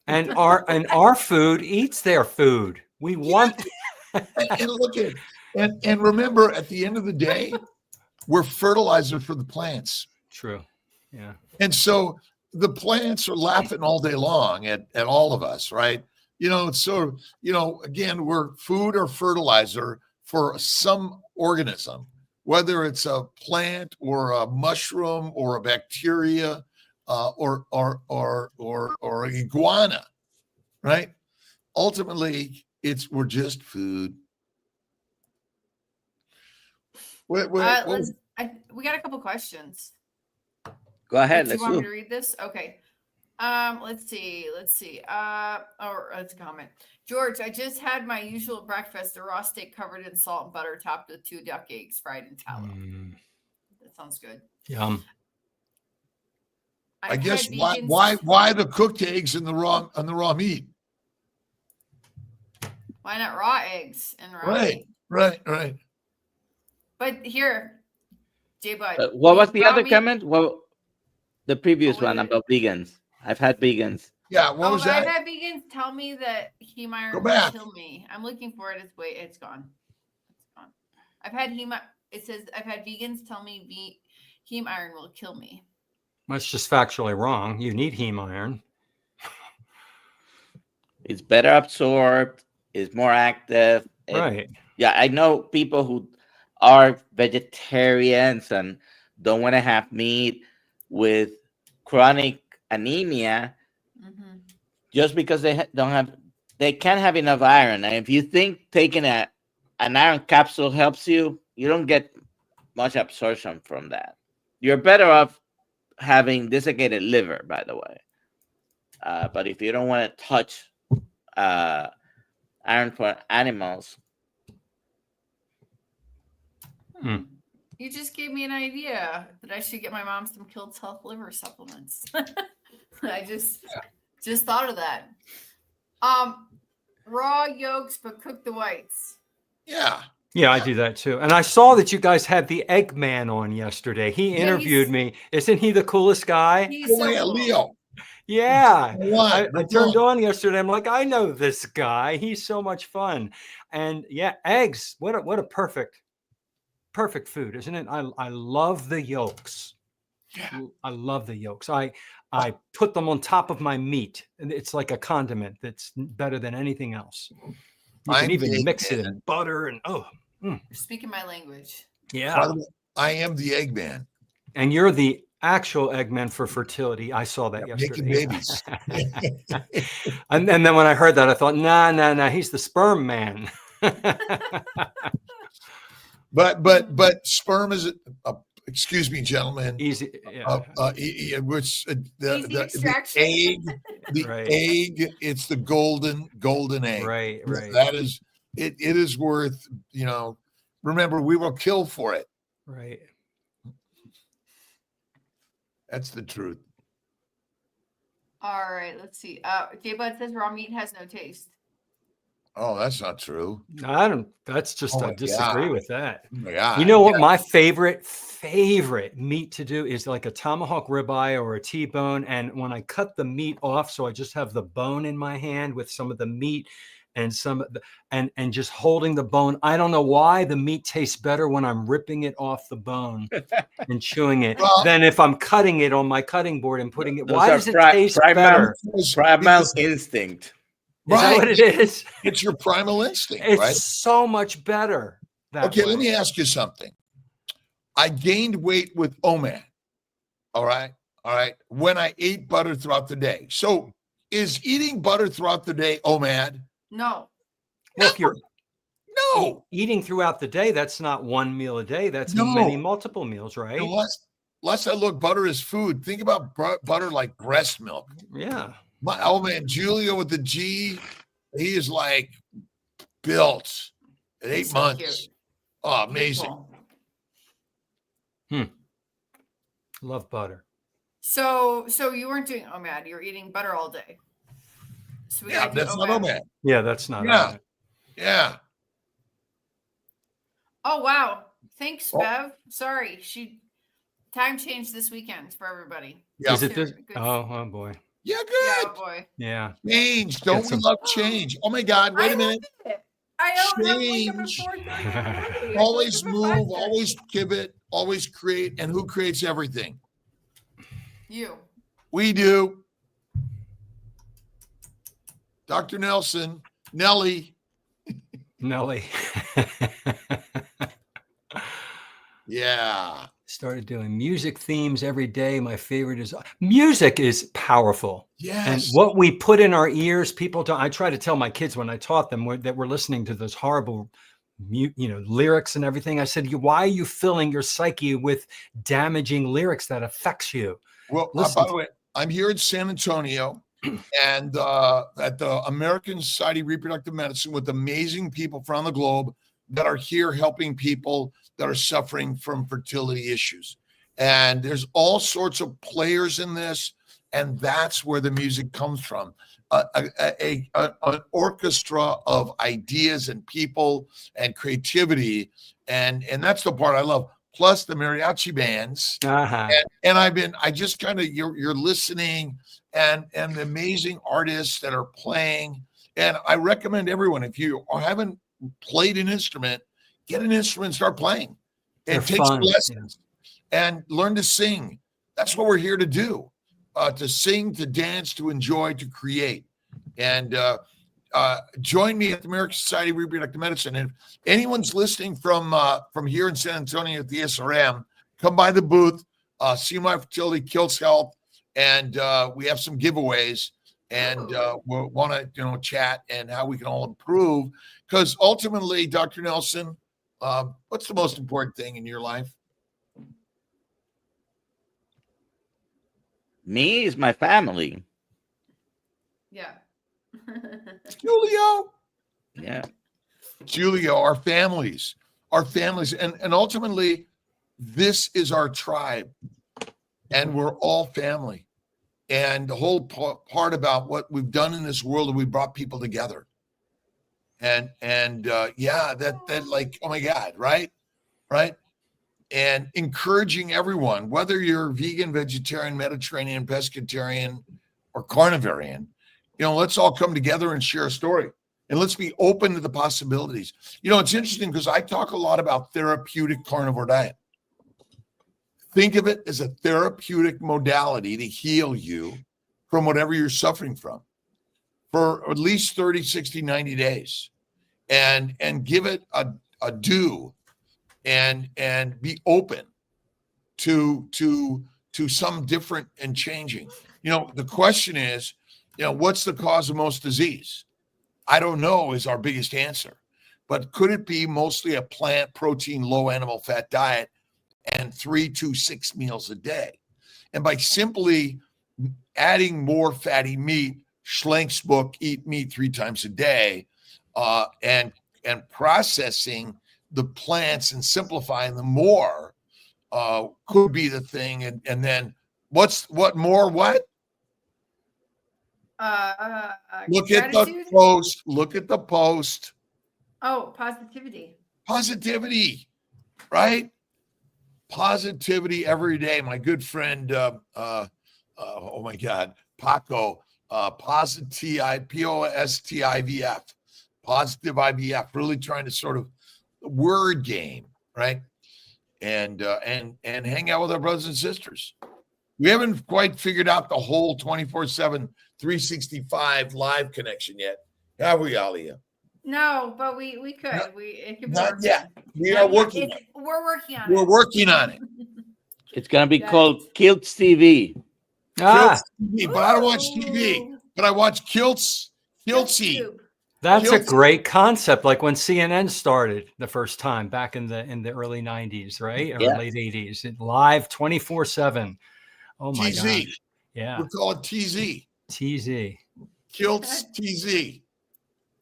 And our food eats their food. We want and look at it. And remember, at the end of the day, we're fertilizer for the plants. True. Yeah. And so the plants are laughing all day long at all of us, right? So, again, we're food or fertilizer for some organism, whether it's a plant or a mushroom or a bacteria or an iguana, right? Ultimately, we're just food. We got a couple questions. Go ahead. Do you want me to read this? Okay. Let's see. It's a comment. George, I just had my usual breakfast, a raw steak covered in salt and butter, topped with 2 duck eggs fried in tallow. That sounds good. Yum. I guess why the cooked eggs in the raw meat? Why not raw eggs and raw meat? Right. But here, J Bud. What was the other comment? Well, the previous one about vegans. I've had vegans. Yeah, what was that? I've had vegans tell me that heme iron will kill me. I'm looking for it. It's gone. I've had it says I've had vegans tell me heme iron will kill me. That's just factually wrong. You need heme iron. It's better absorbed. It's more active. Right. Yeah, I know people who are vegetarians and don't want to have meat. with chronic anemia Mhm. just because they can't have enough iron. And if you think taking an iron capsule helps you, you don't get much absorption from that. You're better off having desiccated liver, by the way. But if you don't want to touch iron for animals, You just gave me an idea that I should get my mom some Killed Health liver supplements. I just thought of that. Raw yolks, but cook the whites. Yeah. Yeah, I do that too. And I saw that you guys had the Eggman on yesterday. He interviewed me. Isn't he the coolest guy? He's Oh, so yeah, cool. Leo. Yeah. What? I turned on yesterday. I'm like, I know this guy. He's so much fun. And yeah, eggs. What a perfect food, isn't it? I love the yolks. Yeah. I love the yolks. I put them on top of my meat, and it's like a condiment that's better than anything else. You can even mix it in butter and You're speaking my language. yeah. By the way, I am the Eggman. And you're the actual Eggman for fertility. I saw that yesterday. Making babies. and then when I heard that, I thought, nah, he's the sperm man. But sperm is excuse me, gentlemen. Easy. Yeah. Which Easy the extraction. egg, Right. egg. It's the golden egg. Right. That is it. It is worth. Remember, we will kill for it. Right. That's the truth. All right, let's see. J-Bud says raw meat has no taste. Oh, that's not true. That's just, Oh I my disagree God. with that. Oh my God. You know what? My favorite meat to do is like a tomahawk ribeye or a T-bone. And when I cut the meat off, so I just have the bone in my hand with some of the meat and and just holding the bone. I don't know why the meat tastes better when I'm ripping it off the bone and chewing it than if I'm cutting it on my cutting board and putting it. Why does it taste better? Primal instinct. Is that what it is? It's your primal instinct, It's right? so much better. Okay, let me ask you something. I gained weight with OMAD. All right. When I ate butter throughout the day. So is eating butter throughout the day OMAD? No. Well, if you're eating throughout the day, that's not one meal a day. That's many multiple meals, right? Unless I look, butter is food. Think about butter like breast milk. Yeah. My man, Julio with the G, he is like built at 8 months. Cute. Oh, amazing. Love butter. So you weren't doing OMAD. You were eating butter all day. So we gotta do that's not OMAD. Yeah, that's not Yeah. OMAD. Yeah. Oh, wow. Thanks, Bev. Sorry. Time changed this weekend for everybody. Yeah. Is it this? Good. Oh boy. Yeah, Yeah, good. oh boy. Yeah. Change. Don't we love change? Oh my God. Wait a minute. I don't have to wake up at Change. 4:30. Always move, always pivot, always create. And who creates everything? You. We do. Dr. Nelson, Nelly. Yeah. Started doing music themes every day. My favorite is music is powerful. Yes. And what we put in our ears, people don't. I try to tell my kids when I taught them that we're listening to those horrible, lyrics and everything. I said, why are you filling your psyche with damaging lyrics that affects you? Well, by the way, I'm here in San Antonio and at the American Society of Reproductive Medicine with amazing people from the globe that are here helping people that are suffering from fertility issues. And there's all sorts of players in this, and that's where the music comes from. An orchestra of ideas and people and creativity, and that's the part I love. Plus the mariachi bands, and I just kind of you're listening, and the amazing artists that are playing. And I recommend everyone, if you haven't played an instrument, get an instrument, start playing, and take some lessons, and learn to sing. That's what we're here to do: to sing, to dance, to enjoy, to create. And join me at the American Society of Reproductive Medicine. And if anyone's listening from here in San Antonio at the SRM, come by the booth. See My Fertility Kills Health, and we have some giveaways, and we want to chat and how we can all improve, because ultimately, Dr. Nelson, what's the most important thing in your life? Me is my family. Yeah. Julio. Yeah. Julio, our families, and ultimately, this is our tribe, and we're all family. And the whole part about what we've done in this world, we brought people together. And yeah, that like, oh my God, right? And encouraging everyone, whether you're vegan, vegetarian, Mediterranean, pescatarian, or carnivorian, let's all come together and share a story. And let's be open to the possibilities. It's interesting because I talk a lot about therapeutic carnivore diet. Think of it as a therapeutic modality to heal you from whatever you're suffering from for at least 30, 60, 90 days. And give it a do and be open to some different and changing. The question is, what's the cause of most disease? I don't know is our biggest answer, but could it be mostly a plant protein, low animal fat diet and 3 to 6 meals a day? And by simply adding more fatty meat, Schlenk's book, Eat Meat 3 times a day, and processing the plants and simplifying them more could be the thing. And then what? Look at the post. Look at the post. Oh, positivity. Positivity, right? Positivity every day. My good friend, oh my God, Paco, POSTIVF, positive IVF, really trying to sort of word game, right? And hang out with our brothers and sisters. We haven't quite figured out the whole 24/7, 365 live connection yet, have we, Alia? No, but we could. It could be Not worked yet. on. We are working. We're working on it. We're working on it. It's gonna be called Kilts TV. Kilts TV, but I don't watch TV. But I watch Kiltsy. That's a great concept. Like when CNN started the first time back in the early 90s, right? Or late 80s. Live 24/7. Oh my gosh. Yeah. We call it TZ. TZ. Kilts TZ.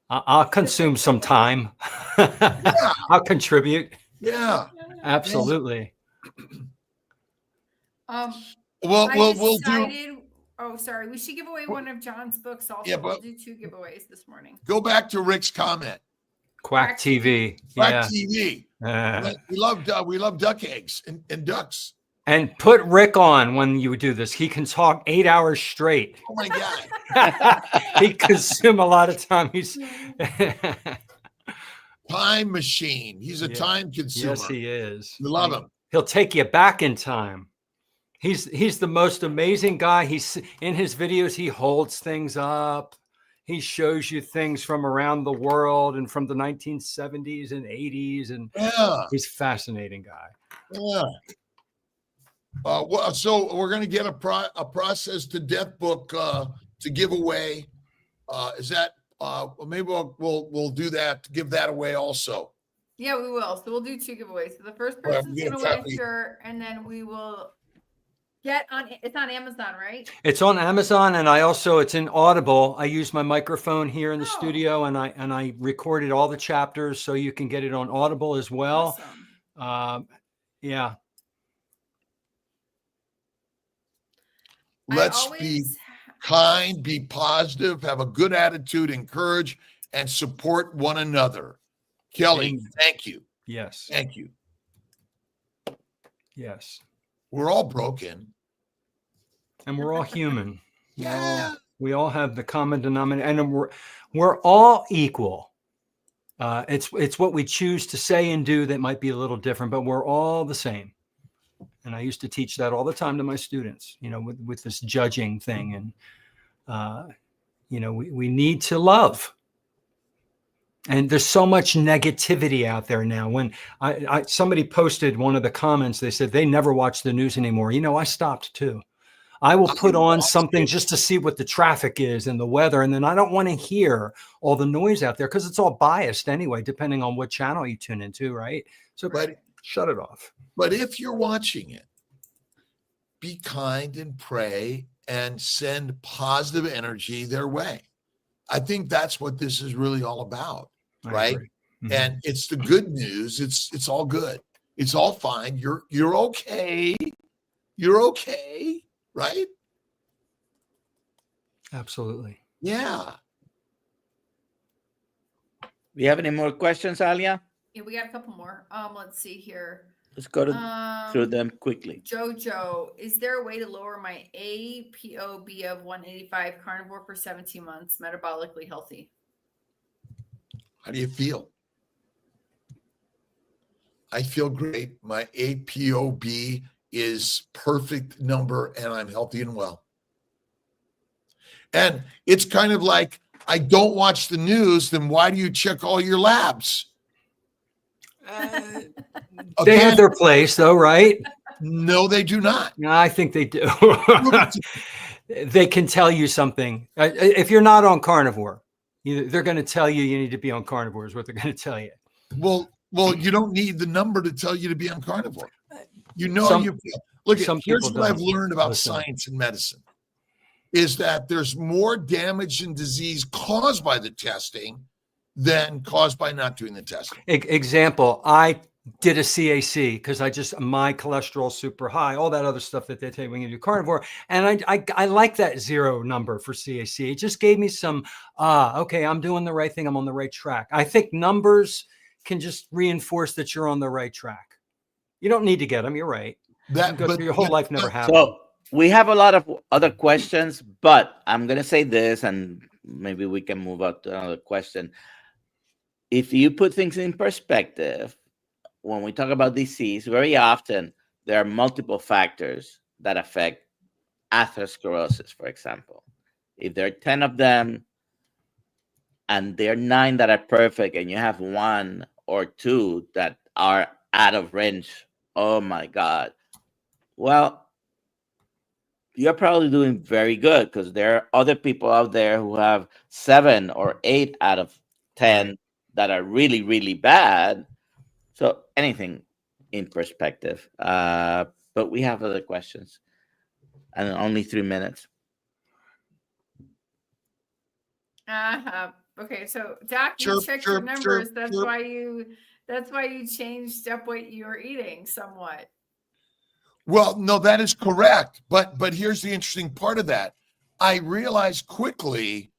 I'll consume some time. I'll contribute. Yeah. Absolutely. We'll do. Oh, sorry. We should give away one of John's books also. Yeah, but we'll do 2 giveaways this morning. Go back to Rick's comment. Quack TV. Quack TV. We love duck eggs and ducks. And put Rick on when you do this. He can talk 8 hours straight. Oh my God. He consume a lot of time. He's time machine. He's a time consumer. Yes, he is. We love him. He'll take you back in time. He's the most amazing guy. He's in his videos. He holds things up. He shows you things from around the world and from the 1970s and 80s. And he's a fascinating guy. Yeah. So we're going to get a process to death book to give away. Is that maybe we'll do that to give that away also. Yeah, we will. So we'll do 2 giveaways. So the first person's going to win a shirt, and then we will get on. It's on Amazon, right? It's on Amazon, and it's in Audible. I use my microphone here in the studio, and I recorded all the chapters, so you can get it on Audible as well. Awesome. Yeah. Let's be kind, be positive, have a good attitude, encourage, and support one another. Kelly, thank you. Yes. Thank you. Yes. We're all broken. And we're all human. Yeah. We all have the common denominator, and we're all equal. It's what we choose to say and do that might be a little different, but we're all the same. And I used to teach that all the time to my students, with this judging thing. And, we need to love. And there's so much negativity out there now. When somebody posted one of the comments, they said they never watch the news anymore. I stopped too. I will put on something just to see what the traffic is and the weather. And then I don't want to hear all the noise out there because it's all biased anyway, depending on what channel you tune into, right? So shut it off. But if you're watching it, be kind and pray and send positive energy their way. I think that's what this is really all about, right? Mm-hmm. And it's the good news. It's all good. It's all fine. You're okay. You're okay, right? Absolutely. Yeah. Do you have any more questions, Alia? Yeah, we got a couple more. Let's see here. Let's go through them quickly. Jojo, is there a way to lower my APOB of 185, carnivore for 17 months, metabolically healthy? How do you feel? I feel great. My APOB is perfect number and I'm healthy and well. And it's kind of like, I don't watch the news, then why do you check all your labs? They have their place though, right? No, they do not. I think they do. They can tell you something. If you're not on carnivore, they're going to tell you need to be on carnivore is what they're going to tell you. Well, you don't need the number to tell you to be on carnivore. You know you feel. Look, here's what I've learned about science and medicine is that there's more damage and disease caused by the testing than caused by not doing the testing. Example, I did a CAC because my cholesterol's super high, all that other stuff that they tell you when you do carnivore. And I like that 0 number for CAC. It just gave me some, okay, I'm doing the right thing. I'm on the right track. I think numbers can just reinforce that you're on the right track. You don't need to get them. You're right. But your whole life never happened. So we have a lot of other questions, but I'm going to say this and maybe we can move on to another question. If you put things in perspective, when we talk about disease, very often there are multiple factors that affect atherosclerosis, for example. If there are 10 of them and there are 9 that are perfect and you have 1 or 2 that are out of range, oh my God. Well, you're probably doing very good because there are other people out there who have 7 or 8 out of 10 that are really, really bad. So anything in perspective. But we have other questions and only 3 minutes. Okay, so Doc, you checked your numbers. That's why you changed up what you were eating somewhat. Well, no, that is correct. But here's the interesting part of that. I realized quickly,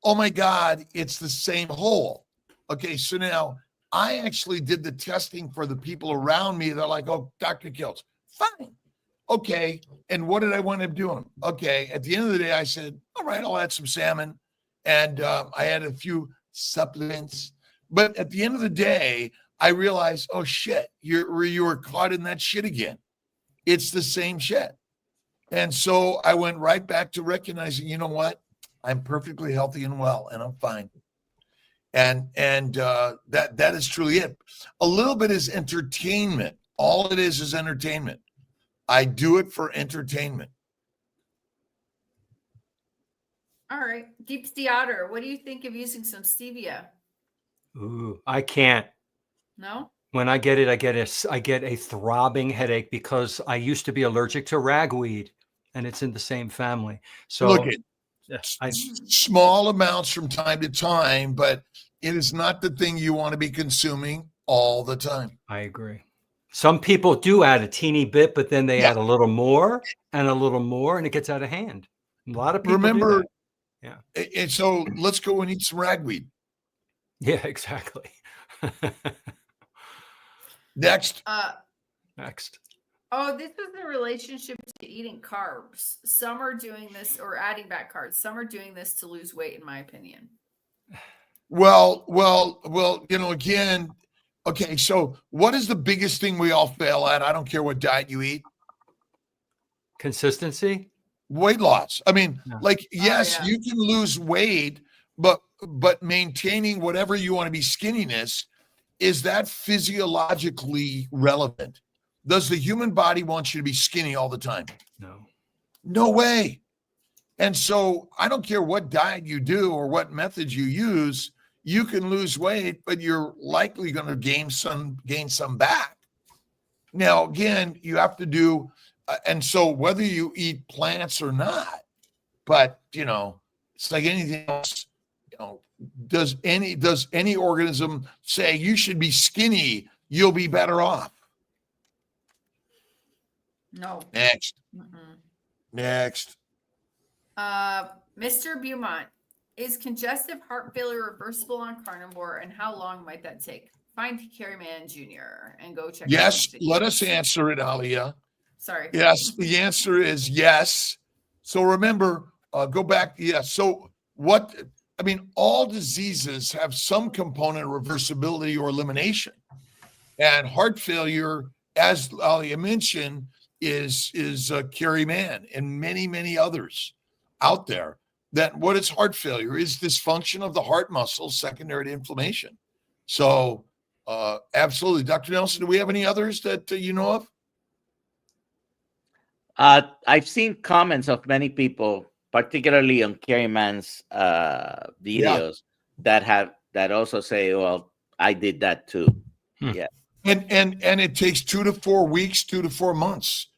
oh my God, it's the same hole. Okay, so now I actually did the testing for the people around me. They're like, oh, Dr. Kiltz, fine. Okay, and what did I wind up doing? Okay, at the end of the day, I said, all right, I'll add some salmon. And I had a few supplements. But at the end of the day, I realized, oh, shit, you were caught in that shit again. It's the same shit. And so I went right back to recognizing, you know what? I'm perfectly healthy and well, and I'm fine. And that is truly it. A little bit is entertainment. All it is entertainment. I do it for entertainment. All right. Deep Theater, what do you think of using some stevia? Ooh, I can't. No? When I get it, I get a throbbing headache because I used to be allergic to ragweed, and it's in the same family. So look at small amounts from time to time, but it is not the thing you want to be consuming all the time. I agree. Some people do add a teeny bit, but then they add a little more and a little more, and it gets out of hand. A lot of people do that. Yeah. And so let's go and eat some ragweed. Yeah, exactly. Next. Next. Oh, this is the relationship to eating carbs. Some are doing this or adding back carbs. Some are doing this to lose weight, in my opinion. Well, again, okay, so what is the biggest thing we all fail at? I don't care what diet you eat. Consistency. Weight loss. I mean, yes, you can lose weight, but but maintaining whatever you want to be skinniness, is that physiologically relevant? Does the human body want you to be skinny all the time? No. No way. And so I don't care what diet you do or what methods you use, you can lose weight, but you're likely going to gain some back. Now, again, you have to do, and so whether you eat plants or not, but it's like anything else. Does any organism say you should be skinny, you'll be better off? No. Next. Mm-mm. Next. Mr. Beaumont, is congestive heart failure reversible on carnivore, and how long might that take? Find Kerry Man Jr. and go check. Yes, let us answer it, Alia. Sorry. Yes, the answer is yes. So remember, go back. Yes. So all diseases have some component of reversibility or elimination. And heart failure, as Alia mentioned, is Kerry Man and many, many others out there. That what is heart failure is dysfunction of the heart muscle secondary to inflammation. So absolutely. Dr. Nelson, do we have any others that you know of? I've seen comments of many people, particularly on Kerry Man's videos, that also say, well, I did that too. Yeah. And it takes 2 to 4 weeks, 2 to 4 months.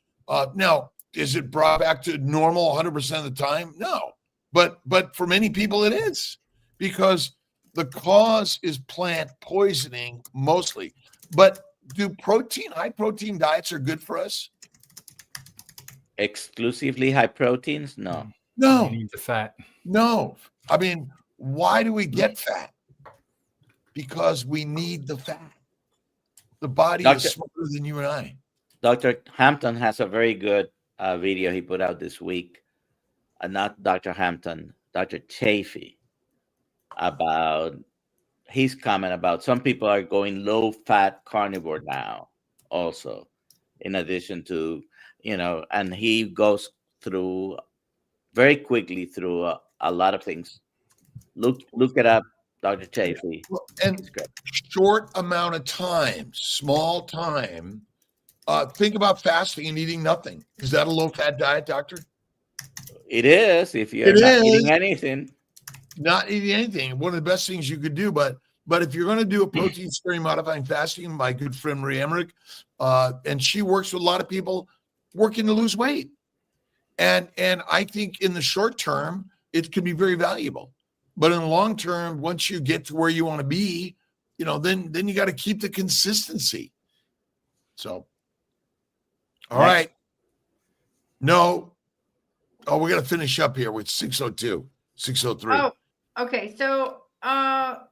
Now, is it brought back to normal 100% of the time? No. But for many people it is, because the cause is plant poisoning mostly. But do high protein diets are good for us? Exclusively high proteins? No. No. You need the fat. No. I mean, why do we get fat? Because we need the fat. The body is smarter than you and I. Dr. Hampton has a very good video he put out this week. Not Dr. Hampton, Dr. Chafee, about his comment about some people are going low-fat carnivore now also, in addition to, and he goes through very quickly through a lot of things. Look it up, Dr. Chafee. And short amount of time, small time. Think about fasting and eating nothing. Is that a low-fat diet, doctor? It is, if you're not eating anything. Not eating anything. One of the best things you could do, but if you're going to do a protein sparing modifying fasting, my good friend Marie Emmerich, and she works with a lot of people working to lose weight. And I think in the short term, it can be very valuable. But in the long term, once you get to where you want to be, then you got to keep the consistency. So, all right. No. Oh, we're going to finish up here with 602, 603. Oh, okay. So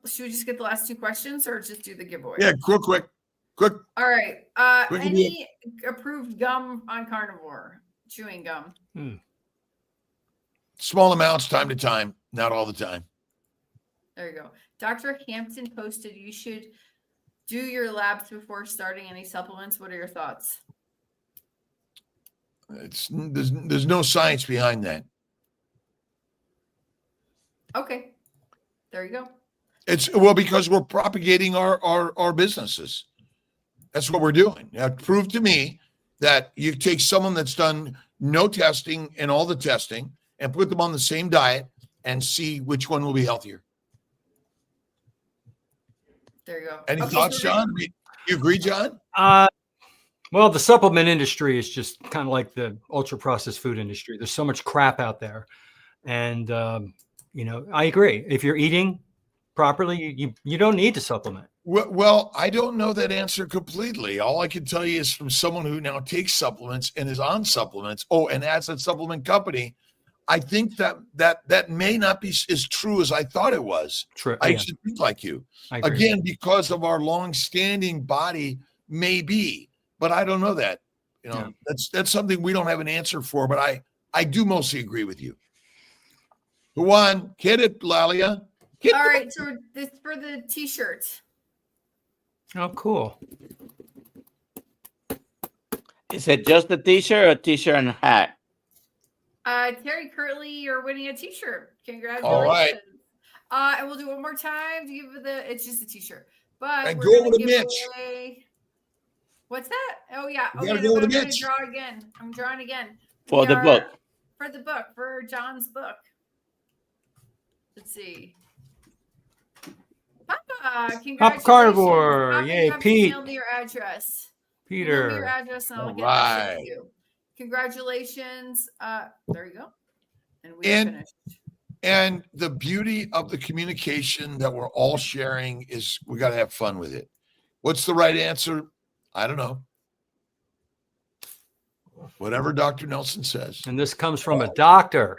should we just get the last 2 questions or just do the giveaway? Yeah, quick. All right. Quick. Any approved gum on carnivore? Chewing gum. Small amounts, time to time, not all the time. There you go. Dr. Hampton posted you should do your labs before starting any supplements. What are your thoughts? There's no science behind that. Okay. There you go. It's because we're propagating our businesses. That's what we're doing. Now, prove to me that you take someone that's done no testing and all the testing and put them on the same diet and see which one will be healthier. There you go. Any thoughts, John? You agree, John? Well, the supplement industry is just kind of like the ultra processed food industry. There's so much crap out there. And, I agree. If you're eating properly, you don't need to supplement. Well, I don't know that answer completely. All I can tell you is from someone who now takes supplements and is on supplements. Oh, and has a supplement company. I think that may not be as true as I thought it was. True. I used to think like you. Again, because of our long-standing body, maybe, but I don't know that. That's something we don't have an answer for. But I do mostly agree with you. Who won? Hit it, Lalia. All right. So this for the T-shirts. Oh, cool. Is it just a T-shirt or a T-shirt and a hat? Terry Curtley, you're winning a T-shirt. Congratulations. All right. And we'll do one more time to give the. It's just a T-shirt, but And we're go gonna over to give Mitch. away. What's that? Oh yeah. You Oh gotta yeah. go No, with but I'm the gonna Mitch. draw again. I'm drawing again. For the book. For the book. For John's book. Let's see. Papa, congratulations. Carnivore. Papa, Yay, you have to Pete. email me your address. Email me your Peter. address and I'll All get that sent right. to you. Congratulations. There you go. And we're And- finished. And the beauty of the communication that we're all sharing is we got to have fun with it. What's the right answer? I don't know. Whatever Dr. Nelson says. And this comes from a doctor.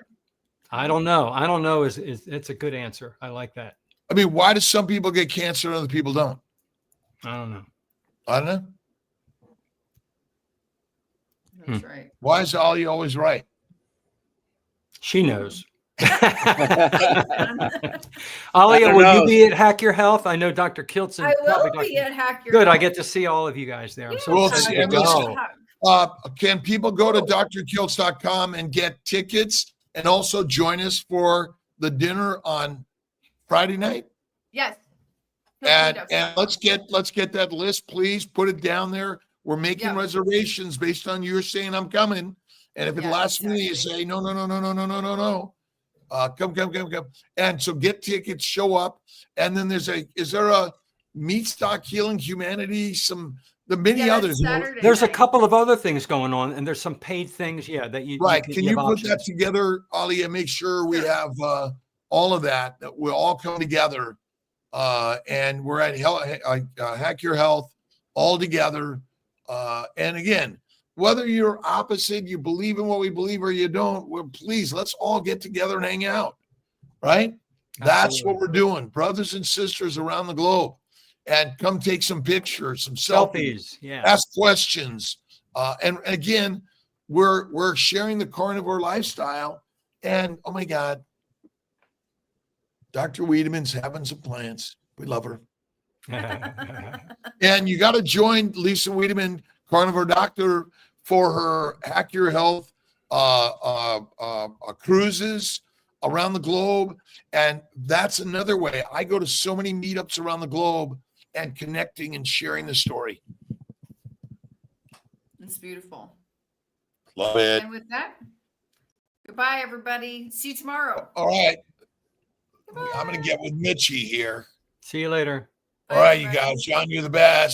I don't know. I don't know is it's a good answer. I like that. I mean, why do some people get cancer and other people don't? I don't know. I don't know. That's right. Why is Ollie always right? She knows. I Alia, I will know. you be at Hack Your Health? I know Dr. Kiltson. will probably be Dr. at Hack Your Good. I Health. get to see all of you guys there. I'm so We'll excited see. to And listen, go. Can people go to drkilts.com and get tickets and also join us for the dinner on Friday night? Yes. And let's get that list, please. Put it down there. We're making Yep. reservations based on you saying I'm coming. And if at Yeah, last minute you exactly. say no, come. And so get tickets, show up. And then is there a Meat Stock Healing Humanity? The many Yeah, that's others. Saturday There's a night. couple of other things going on, and there's some paid things. Yeah, that you Right. you Can have you put that options. together, Ali, and make sure we Sure. have all of that we'll all come together. And we're at Hack Your Health all together. And again, whether you're opposite, you believe in what we believe or you don't, well, please, let's all get together and hang out. Right? That's Absolutely. what we're doing, brothers and sisters around the globe. And come take some pictures, some selfies. Yeah. Ask questions. And again, we're sharing the carnivore lifestyle. And oh my God, Dr. Wiedemann's having some plans. We love her. And you got to join Lisa Wiedemann, Carnivore Doctor, for her Hack Your Health cruises around the globe. And that's another way. I go to so many meetups around the globe and connecting and sharing the story. It's beautiful. Love it. And with that, goodbye, everybody. See you tomorrow. All right. Goodbye. I'm going to get with Mitchie here. See you later. Bye, All right, you everybody. guys. John, you're the best.